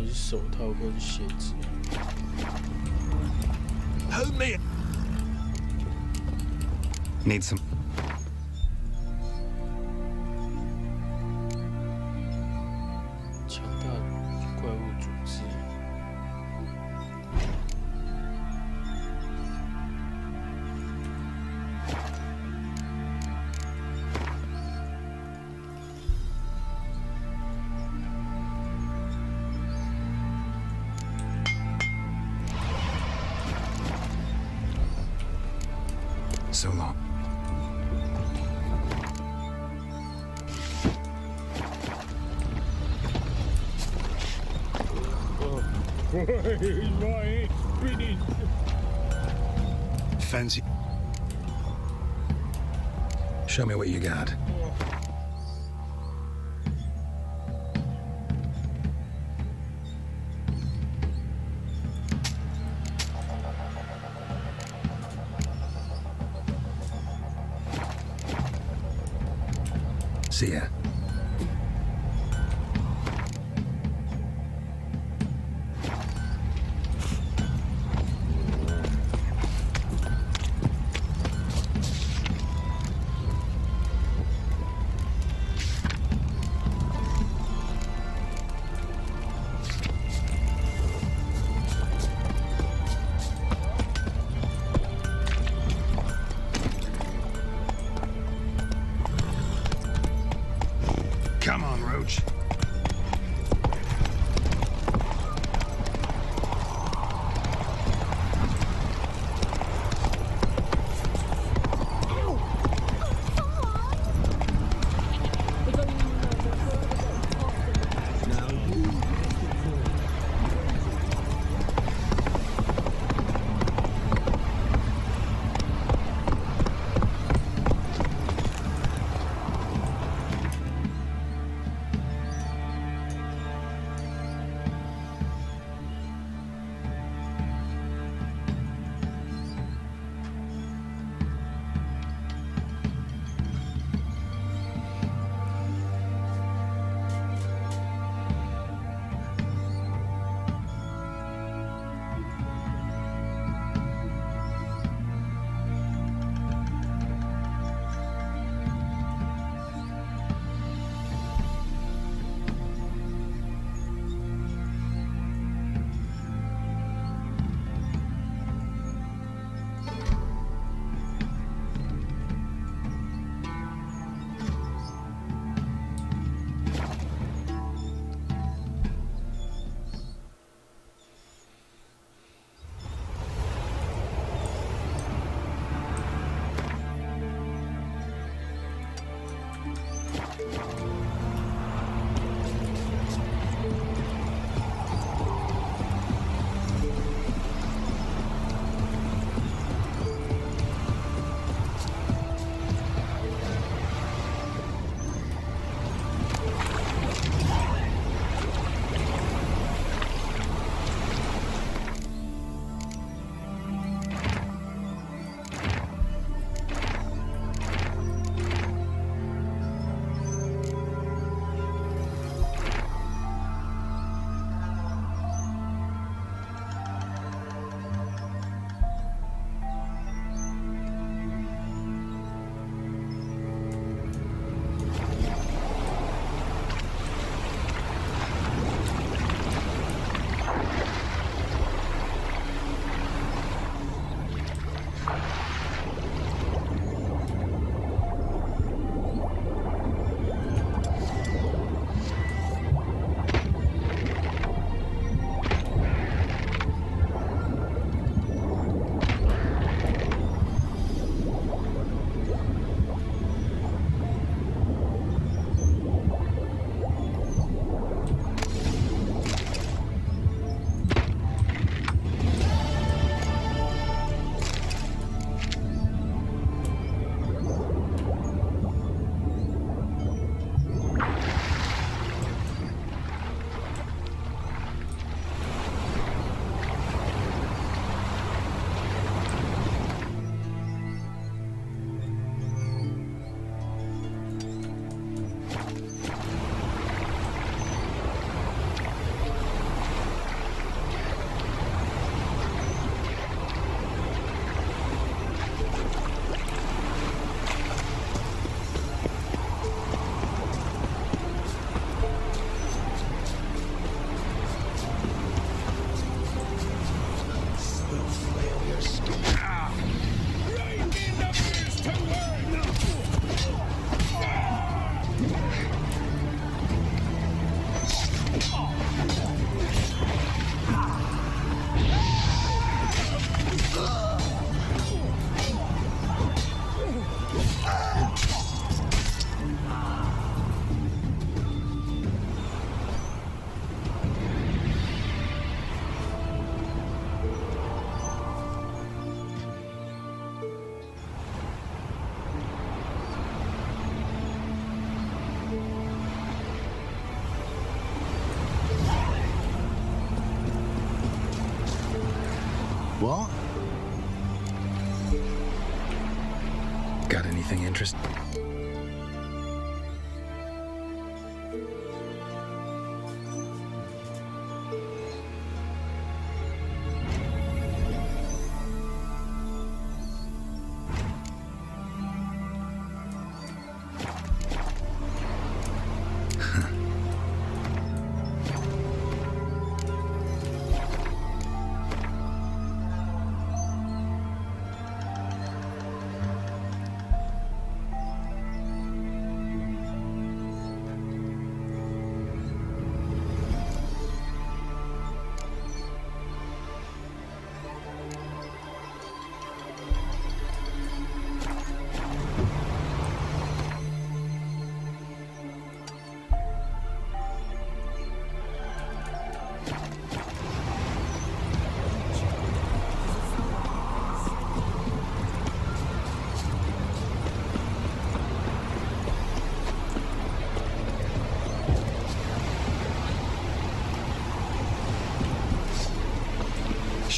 也是手套跟鞋子。Hold me. Need some. 强大怪物组织。So long. Fancy. Show me what you got. See ya. What? Got anything interesting?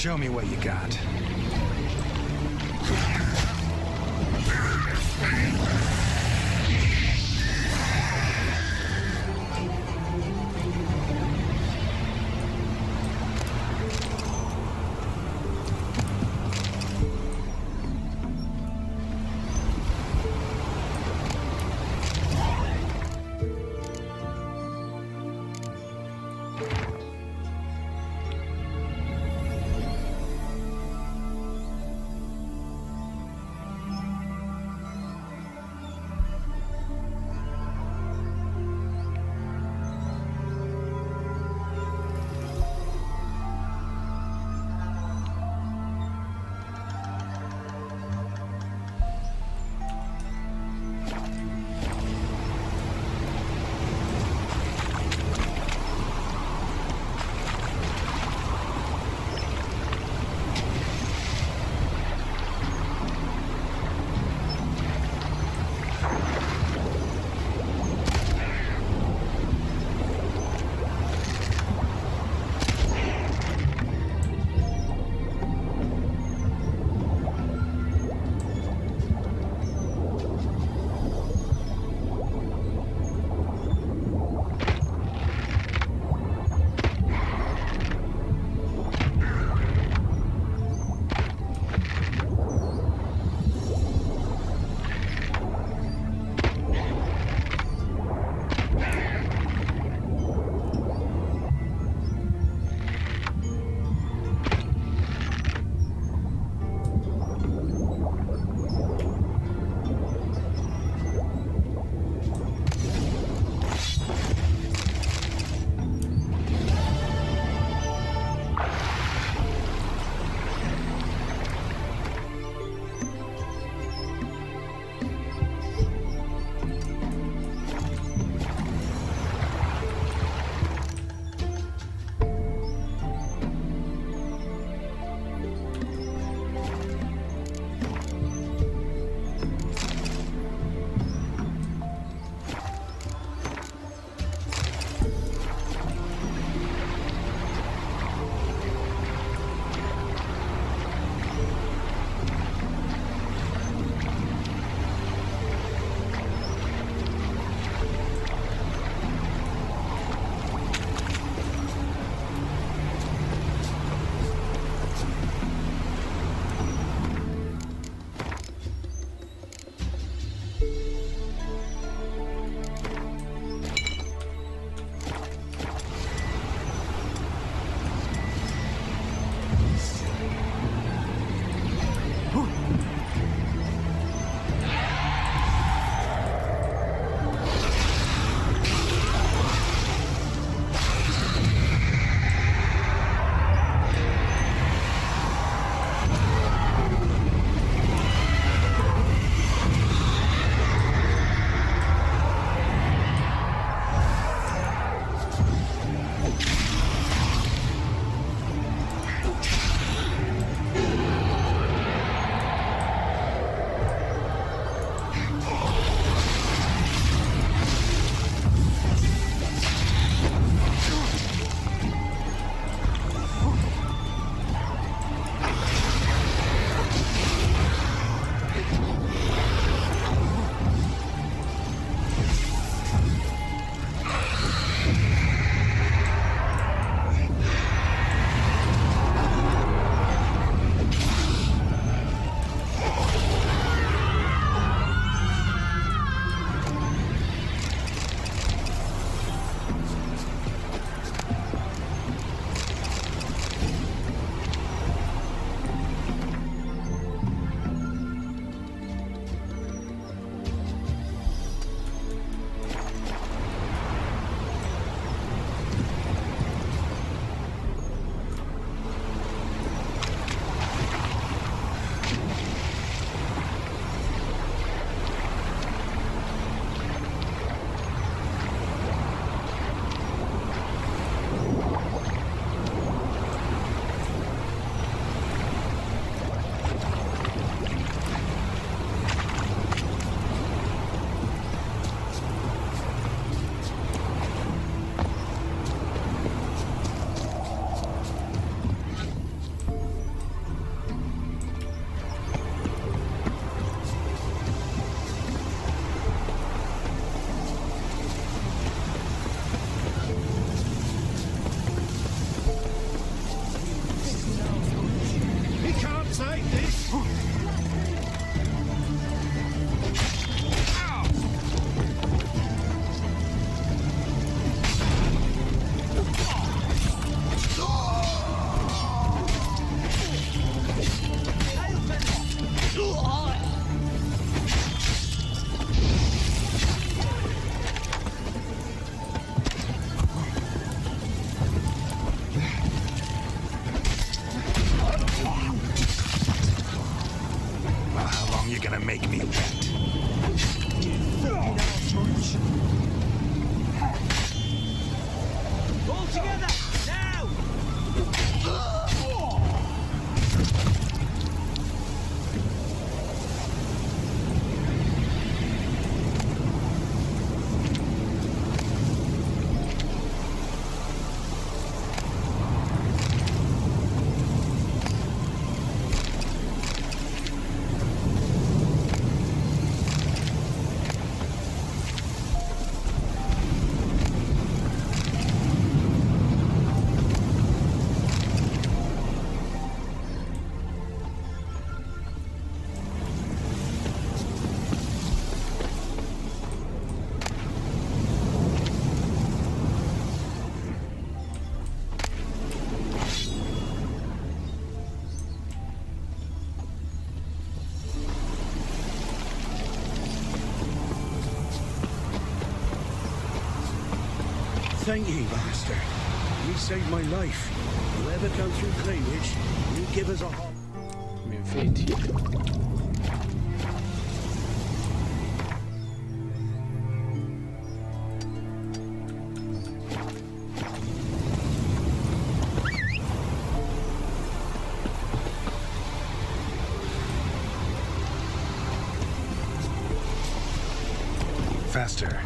Show me what you got. together! Now! Thank ye, Master. You saved my life. If you ever come through Greenwich, you give us a hop. 免费体。 Faster.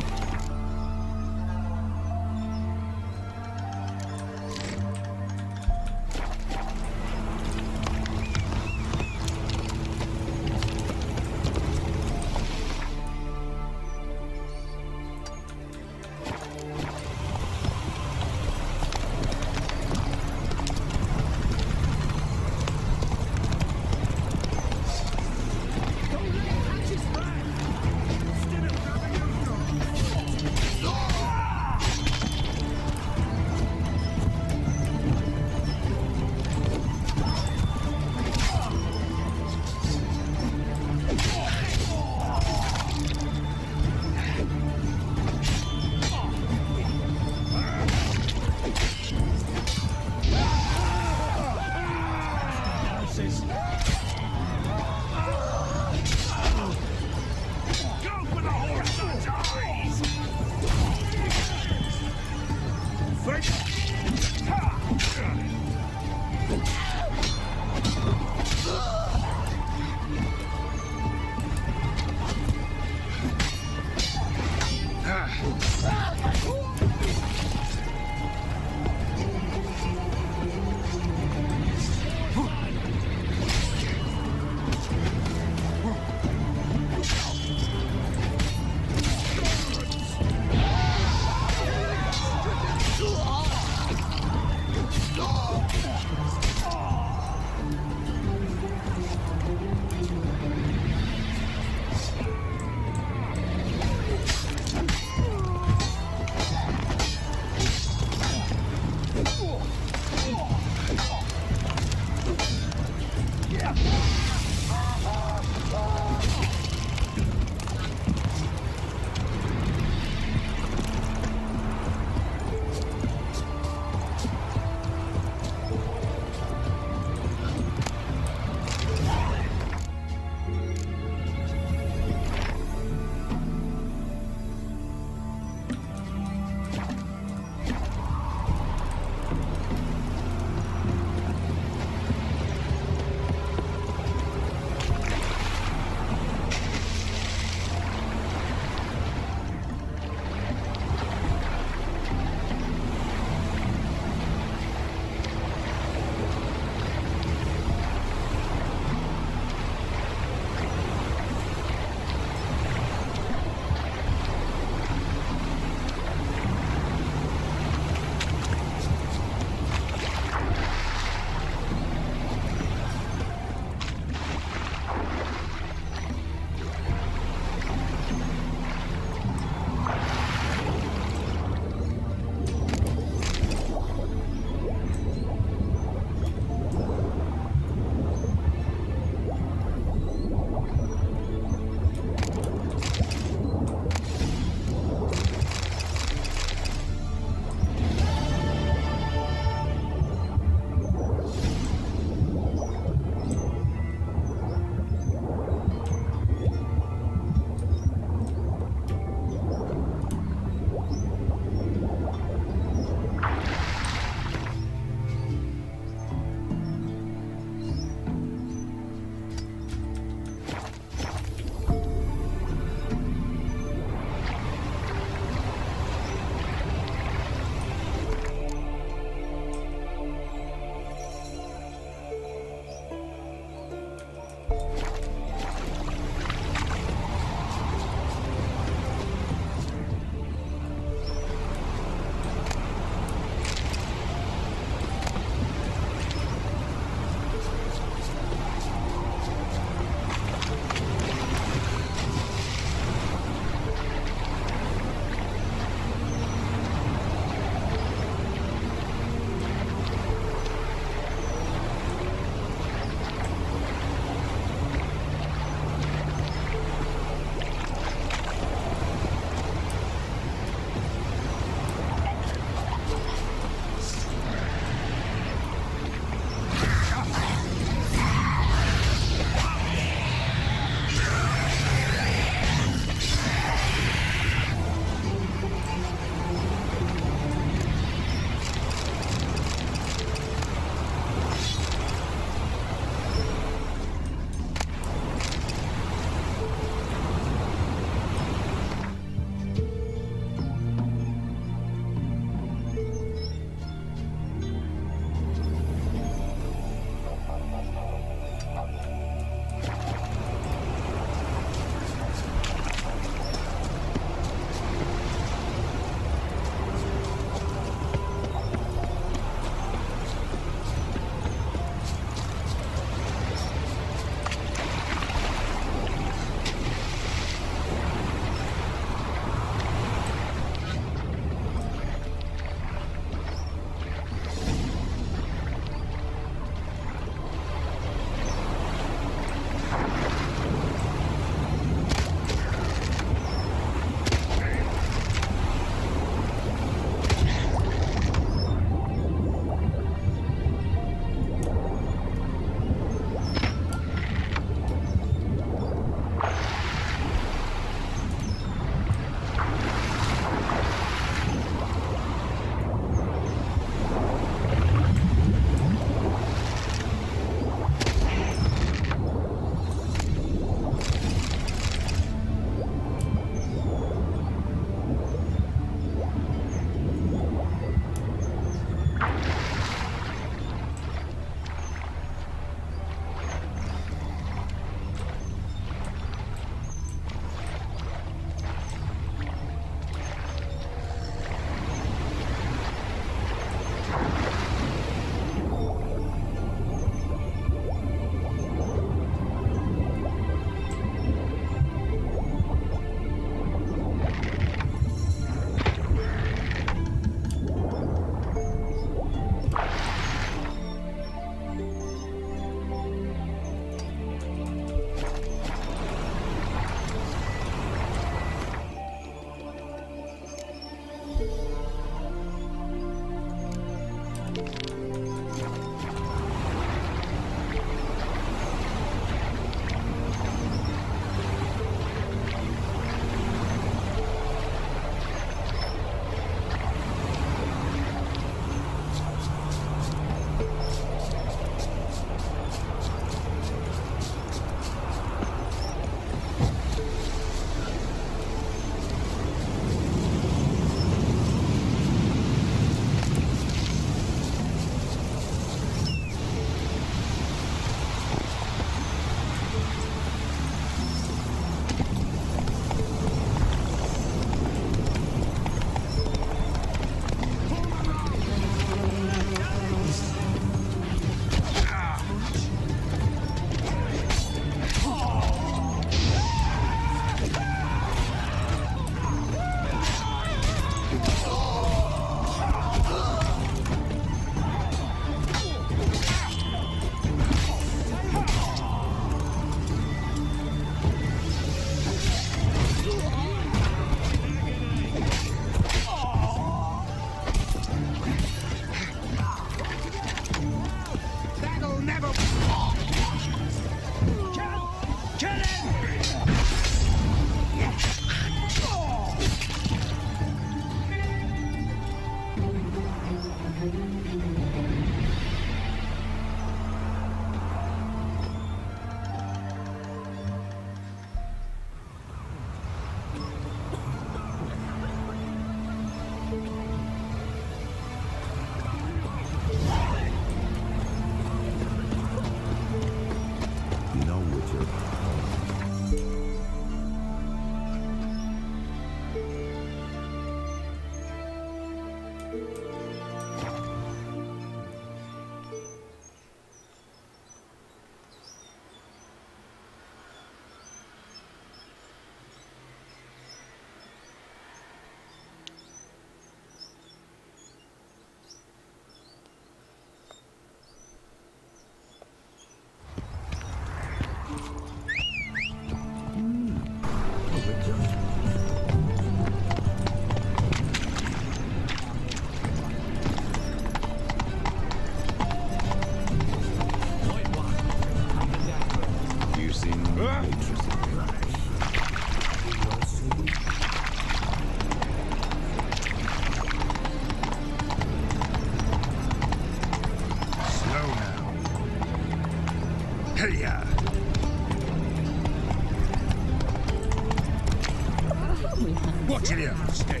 Watch it here. Stay.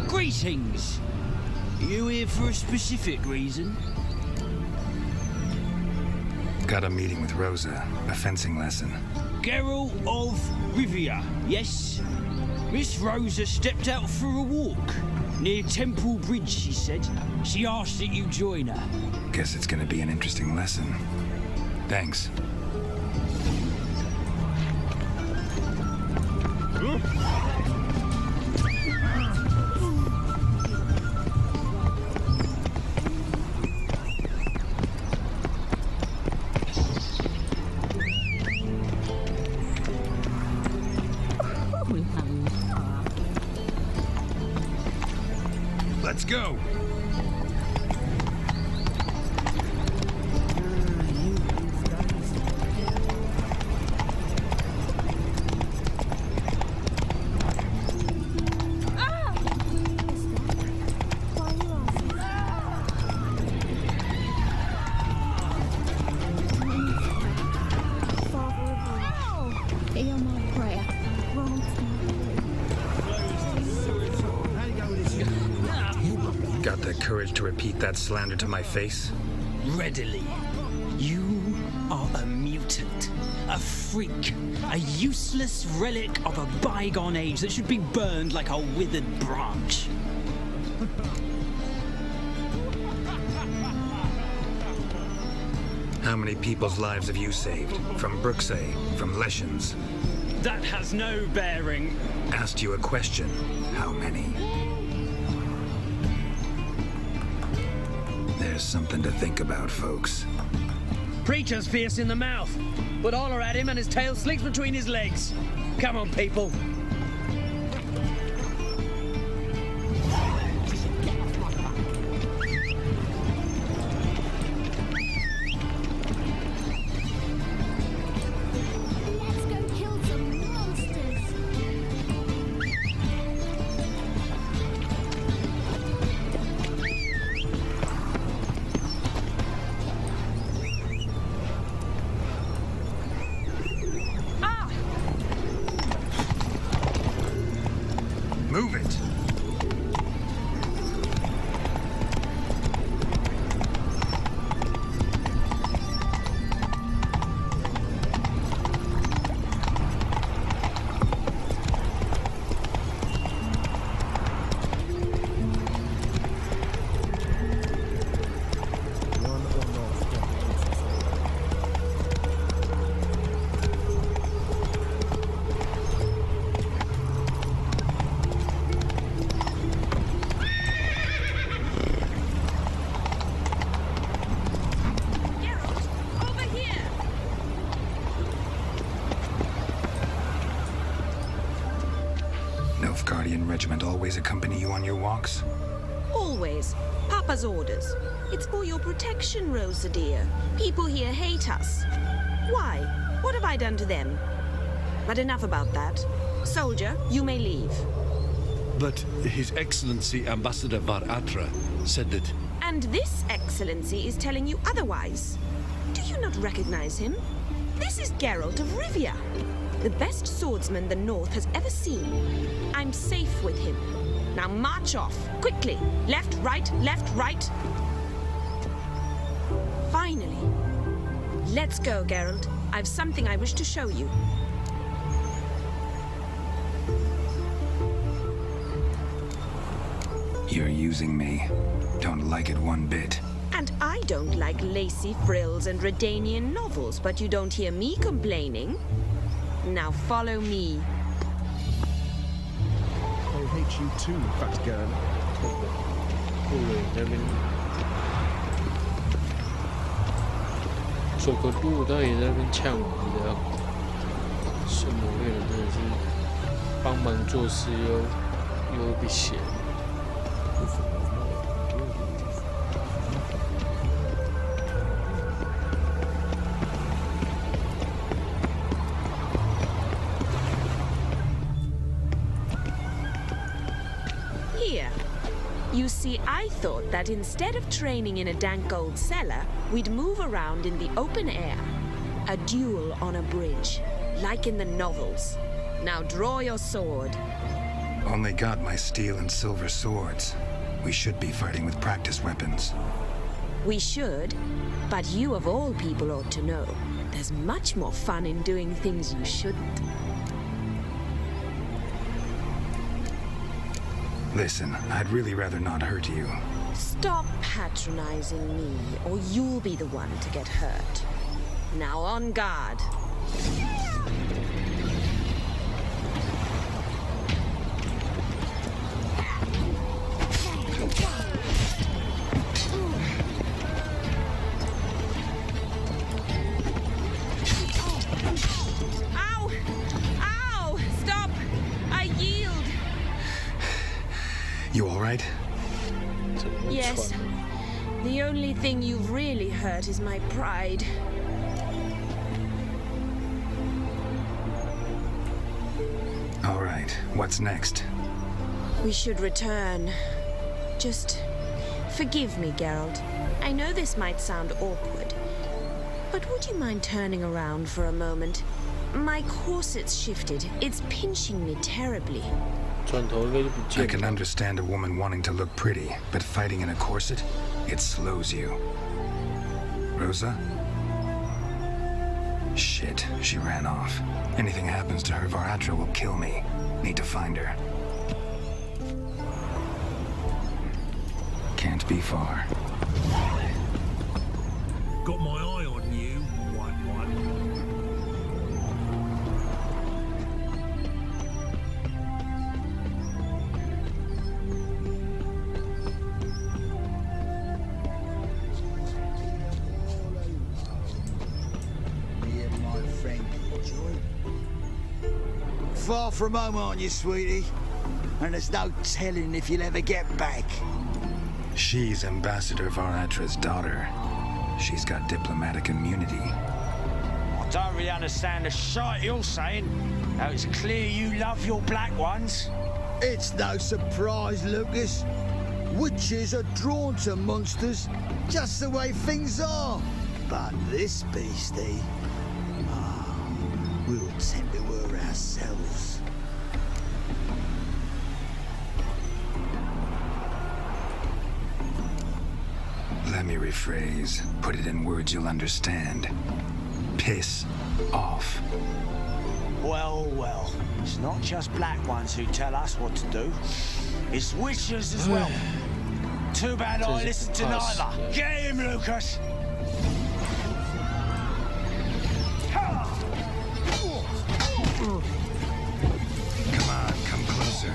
Greetings. You here for a specific reason? Got a meeting with Rosa, a fencing lesson. Geralt of Rivia, yes? Miss Rosa stepped out for a walk. Near Temple Bridge, she said. She asked that you join her. Guess it's gonna be an interesting lesson. Thanks. Let's go. Got the courage to repeat that slander to my face? Readily. You are a mutant, a freak, a useless relic of a bygone age that should be burned like a withered branch. How many people's lives have you saved? From Bruxay, from Leshens? That has no bearing. Asked you a question. How many? There's something to think about, folks. Preacher's fierce in the mouth, but holler at him and his tail slicks between his legs. Come on, people. Move it! Nilfgaardian regiment always accompany you on your walks? Always. Papa's orders. It's for your protection, Rosa dear. People here hate us. Why? What have I done to them? But enough about that. Soldier, you may leave. But His Excellency Ambassador Var Atra said that... And this excellency is telling you otherwise. Do you not recognize him? This is Geralt of Rivia, the best swordsman the North has ever seen. I'm safe with him. Now march off, quickly. Left, right, left, right. Finally. Let's go, Geralt. I've something I wish to show you. You're using me. Don't like it one bit. And I don't like lacy frills and Redanian novels, but you don't hear me complaining. Now follow me. I hate you too, fat girl.走个路，他也在那边呛我们的，圣母猎人真的是帮忙做事又被嫌。Here. You see, I thought that instead of training in a dank old cellar, we'd move around in the open air. A duel on a bridge, like in the novels. Now draw your sword. Only got my steel and silver swords. We should be fighting with practice weapons. We should, but you of all people ought to know. There's much more fun in doing things you shouldn't. Listen, I'd really rather not hurt you. Stop patronizing me, or you'll be the one to get hurt. Now on guard. Ow! Ow! Stop! I yield! You all right? Yes. The only thing you've really hurt is my pride. All right. What's next? We should return. Just forgive me, Geralt. I know this might sound awkward, but would you mind turning around for a moment? My corset's shifted. It's pinching me terribly. I can understand a woman wanting to look pretty, but fighting in a corset, it slows you. Rosa? Shit, she ran off. Anything happens to her, Varatra will kill me. Need to find her. Can't be far. Got my eye on you, white one. Far from home, aren't you, sweetie? And there's no telling if you'll ever get back. She's Ambassador Varatra's daughter. She's got diplomatic immunity. I don't really understand the shite you're saying. Now it's clear you love your black ones. It's no surprise, Lucas. Witches are drawn to monsters, just the way things are. But this beastie, we'll tend to her ourselves. Let me rephrase. Put it in words you'll understand. Piss off. Well, well. It's not just black ones who tell us what to do. It's witches as well. Too bad I listen to neither. Get him, Lucas! Come on, come closer.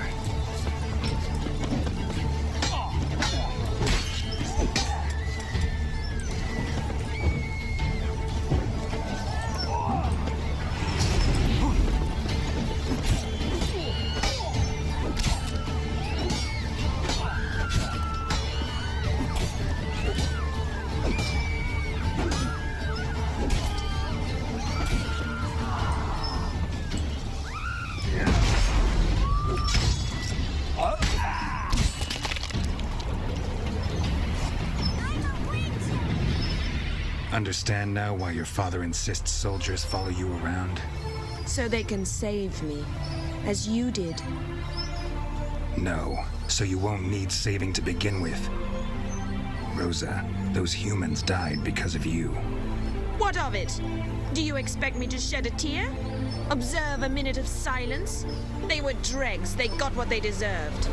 understand now why your father insists soldiers follow you around? So they can save me, as you did. No, so you won't need saving to begin with. Rosa, those humans died because of you. What of it? Do you expect me to shed a tear? Observe a minute of silence? They were dregs. They got what they deserved.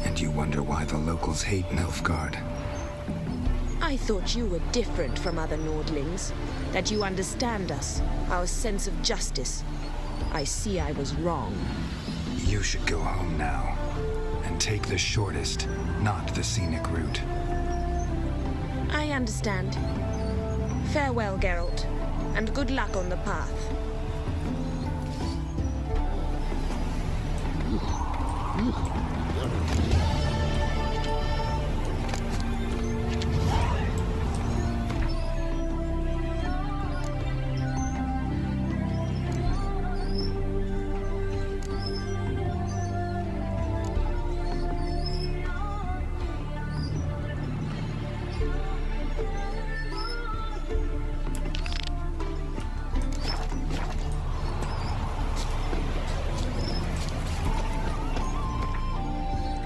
And you wonder why the locals hate Nilfgaard? I thought you were different from other Nordlings. That you understand us, our sense of justice. I see I was wrong. You should go home now. And take the shortest, not the scenic route. I understand. Farewell, Geralt. And good luck on the path.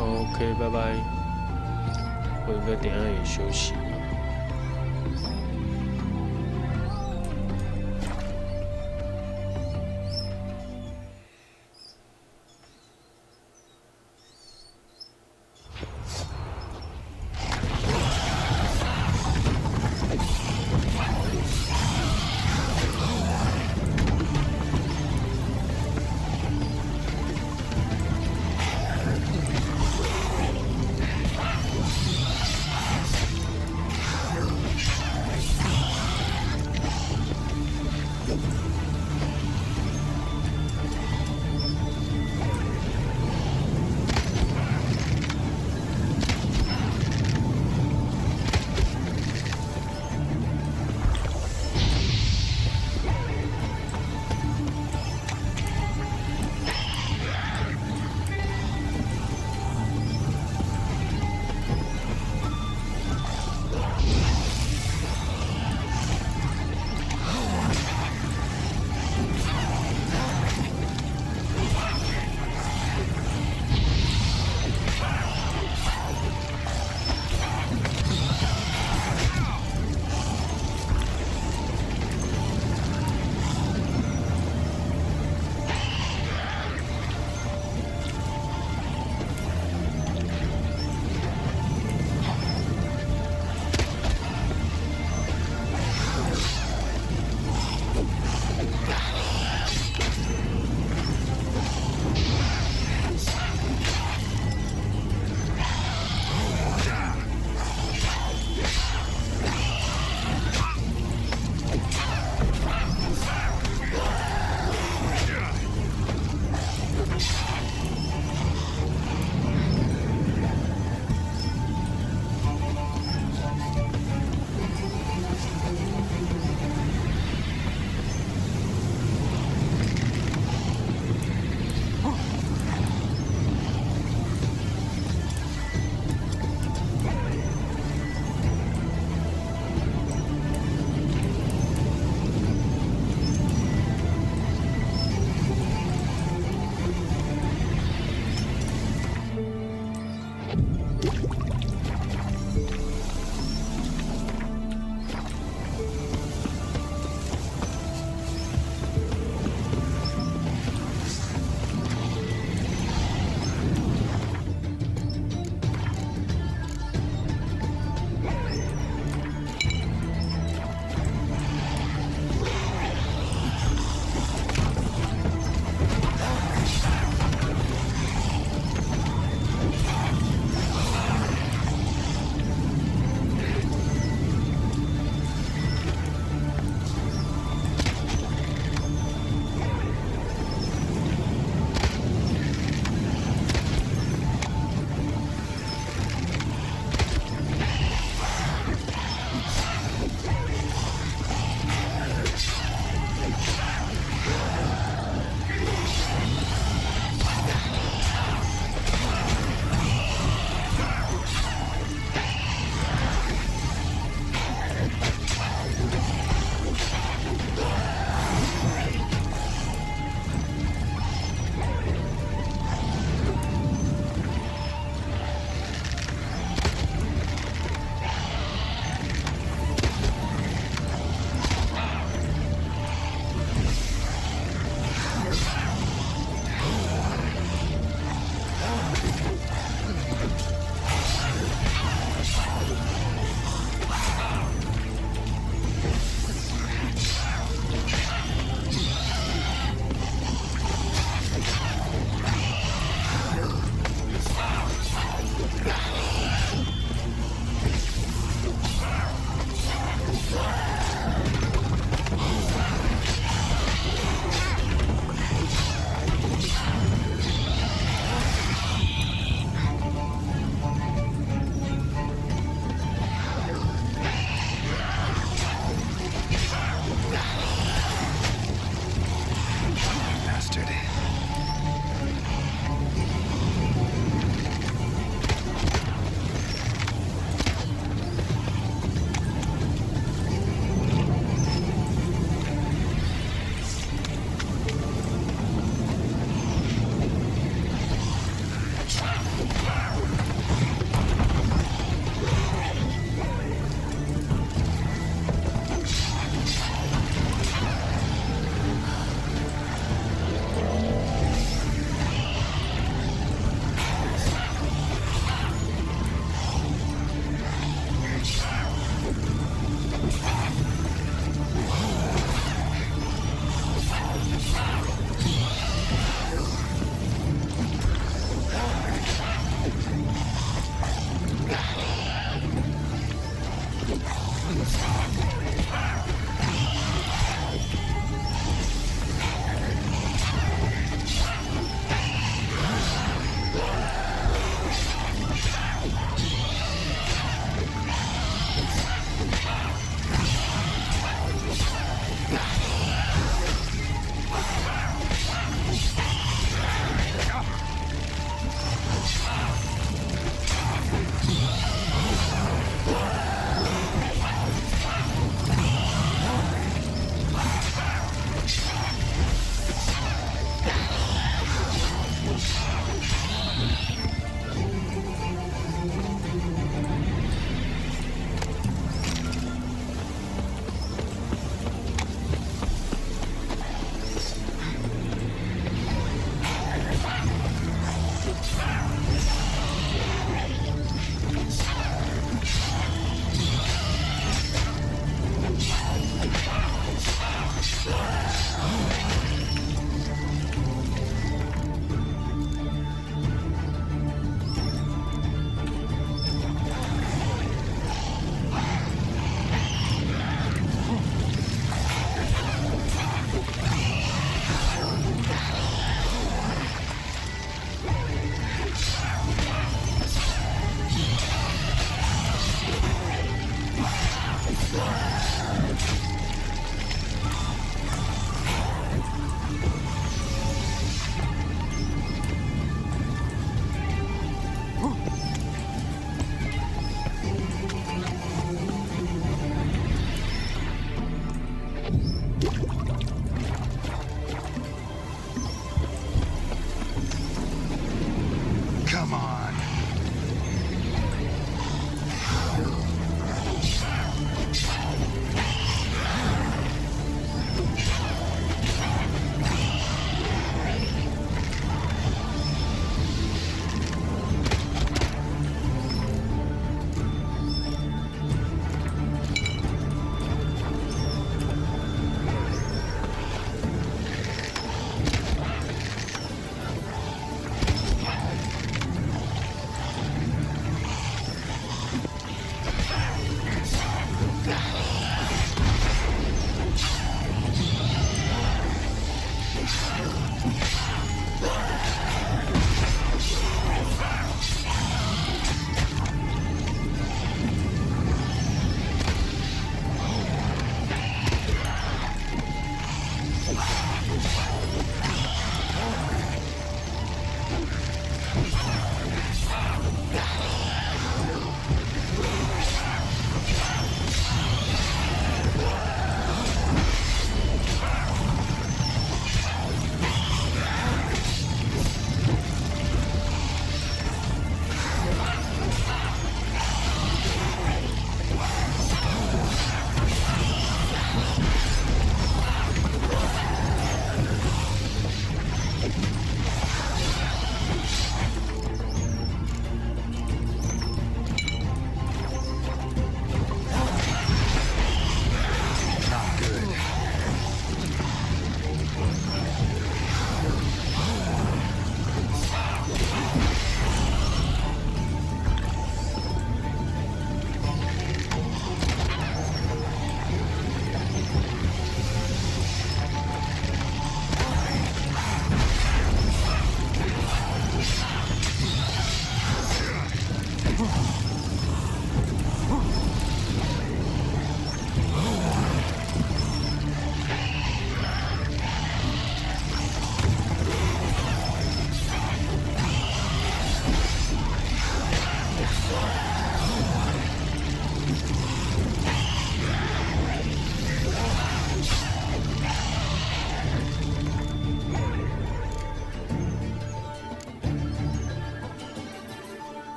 OK， 拜拜。我应该等一下也休息。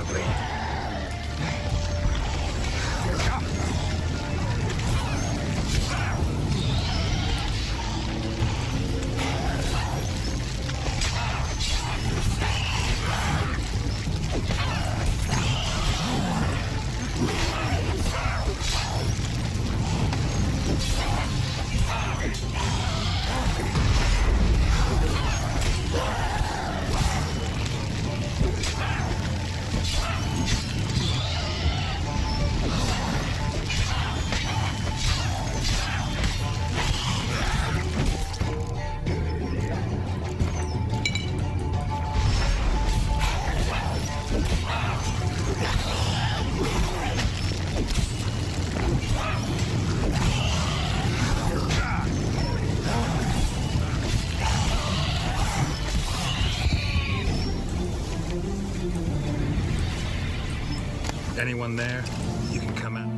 probably. Anyone there? You can come out.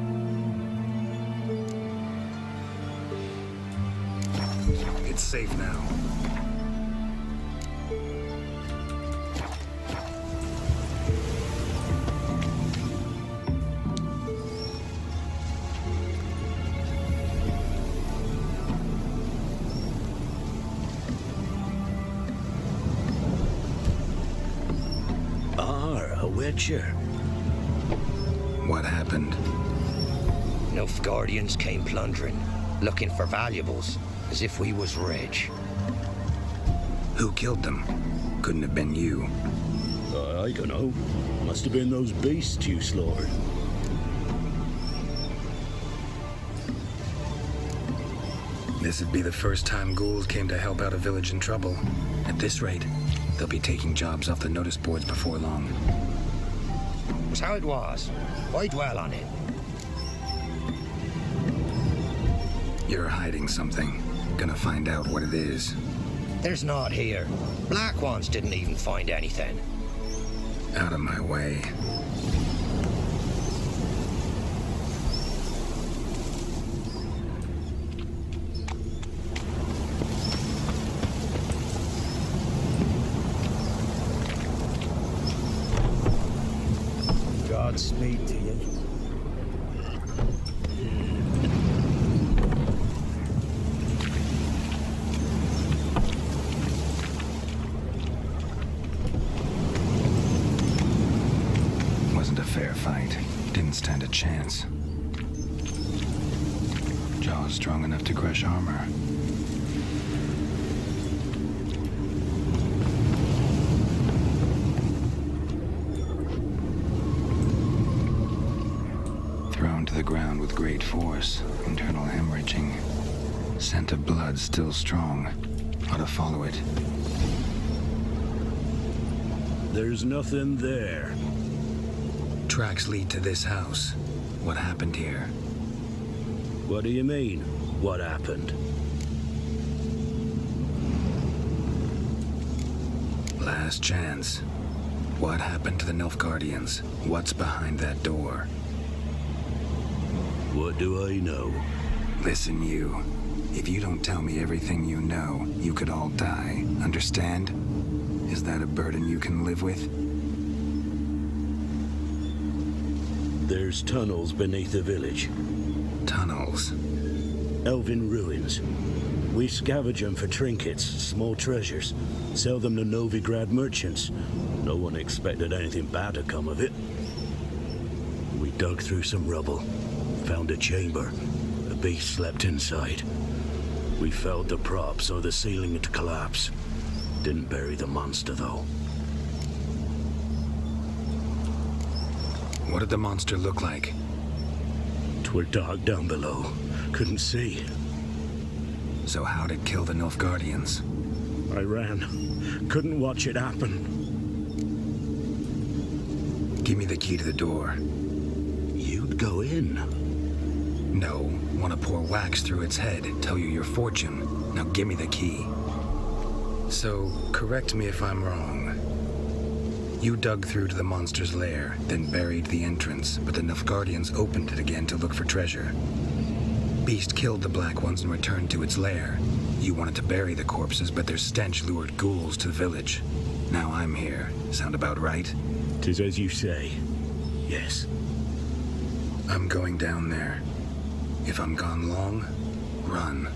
It's safe now. A Witcher. What happened? Nilfgaardians came plundering, looking for valuables, as if we was rich. Who killed them? Couldn't have been you. I don't know. Must have been those beasts you slaughtered. This would be the first time ghouls came to help out a village in trouble. At this rate, they'll be taking jobs off the notice boards before long. It was how it was. Why dwell on it? You're hiding something. Gonna find out what it is. There's not here. Black ones didn't even find anything. Out of my way. Godspeed to you. Wasn't a fair fight. Didn't stand a chance. Jaws strong enough to crush armor. Thrown to the ground with great force, internal hemorrhaging. Scent of blood still strong. Ought to follow it. There's nothing there. Tracks lead to this house. What happened here? What do you mean, what happened? Last chance. What happened to the Nilfgaardians? What's behind that door? What do I know? Listen, you. If you don't tell me everything you know, you could all die. Understand? Is that a burden you can live with? There's tunnels beneath the village. Tunnels? Elven ruins. We scavenge them for trinkets, small treasures. Sell them to Novigrad merchants. No one expected anything bad to come of it. We dug through some rubble. Found a chamber. The beast slept inside. We felled the prop so the ceiling would collapse. Didn't bury the monster, though. What did the monster look like? 'Twere dark down below. Couldn't see. So how'd it kill the Nilfgaardians? I ran. Couldn't watch it happen. Give me the key to the door. You'd go in? No. Want to pour wax through its head, tell you your fortune. Now give me the key. So, correct me if I'm wrong. You dug through to the monster's lair, then buried the entrance, but the Nilfgaardians opened it again to look for treasure. Beast killed the Black Ones and returned to its lair. You wanted to bury the corpses, but their stench lured ghouls to the village. Now I'm here. Sound about right? 'Tis as you say. Yes. I'm going down there. If I'm gone long, run.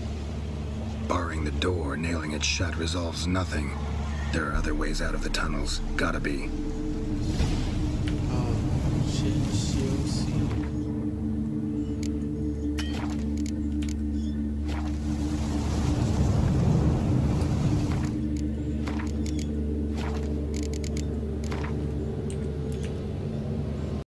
Barring the door, nailing it shut resolves nothing. There are other ways out of the tunnels. Gotta be.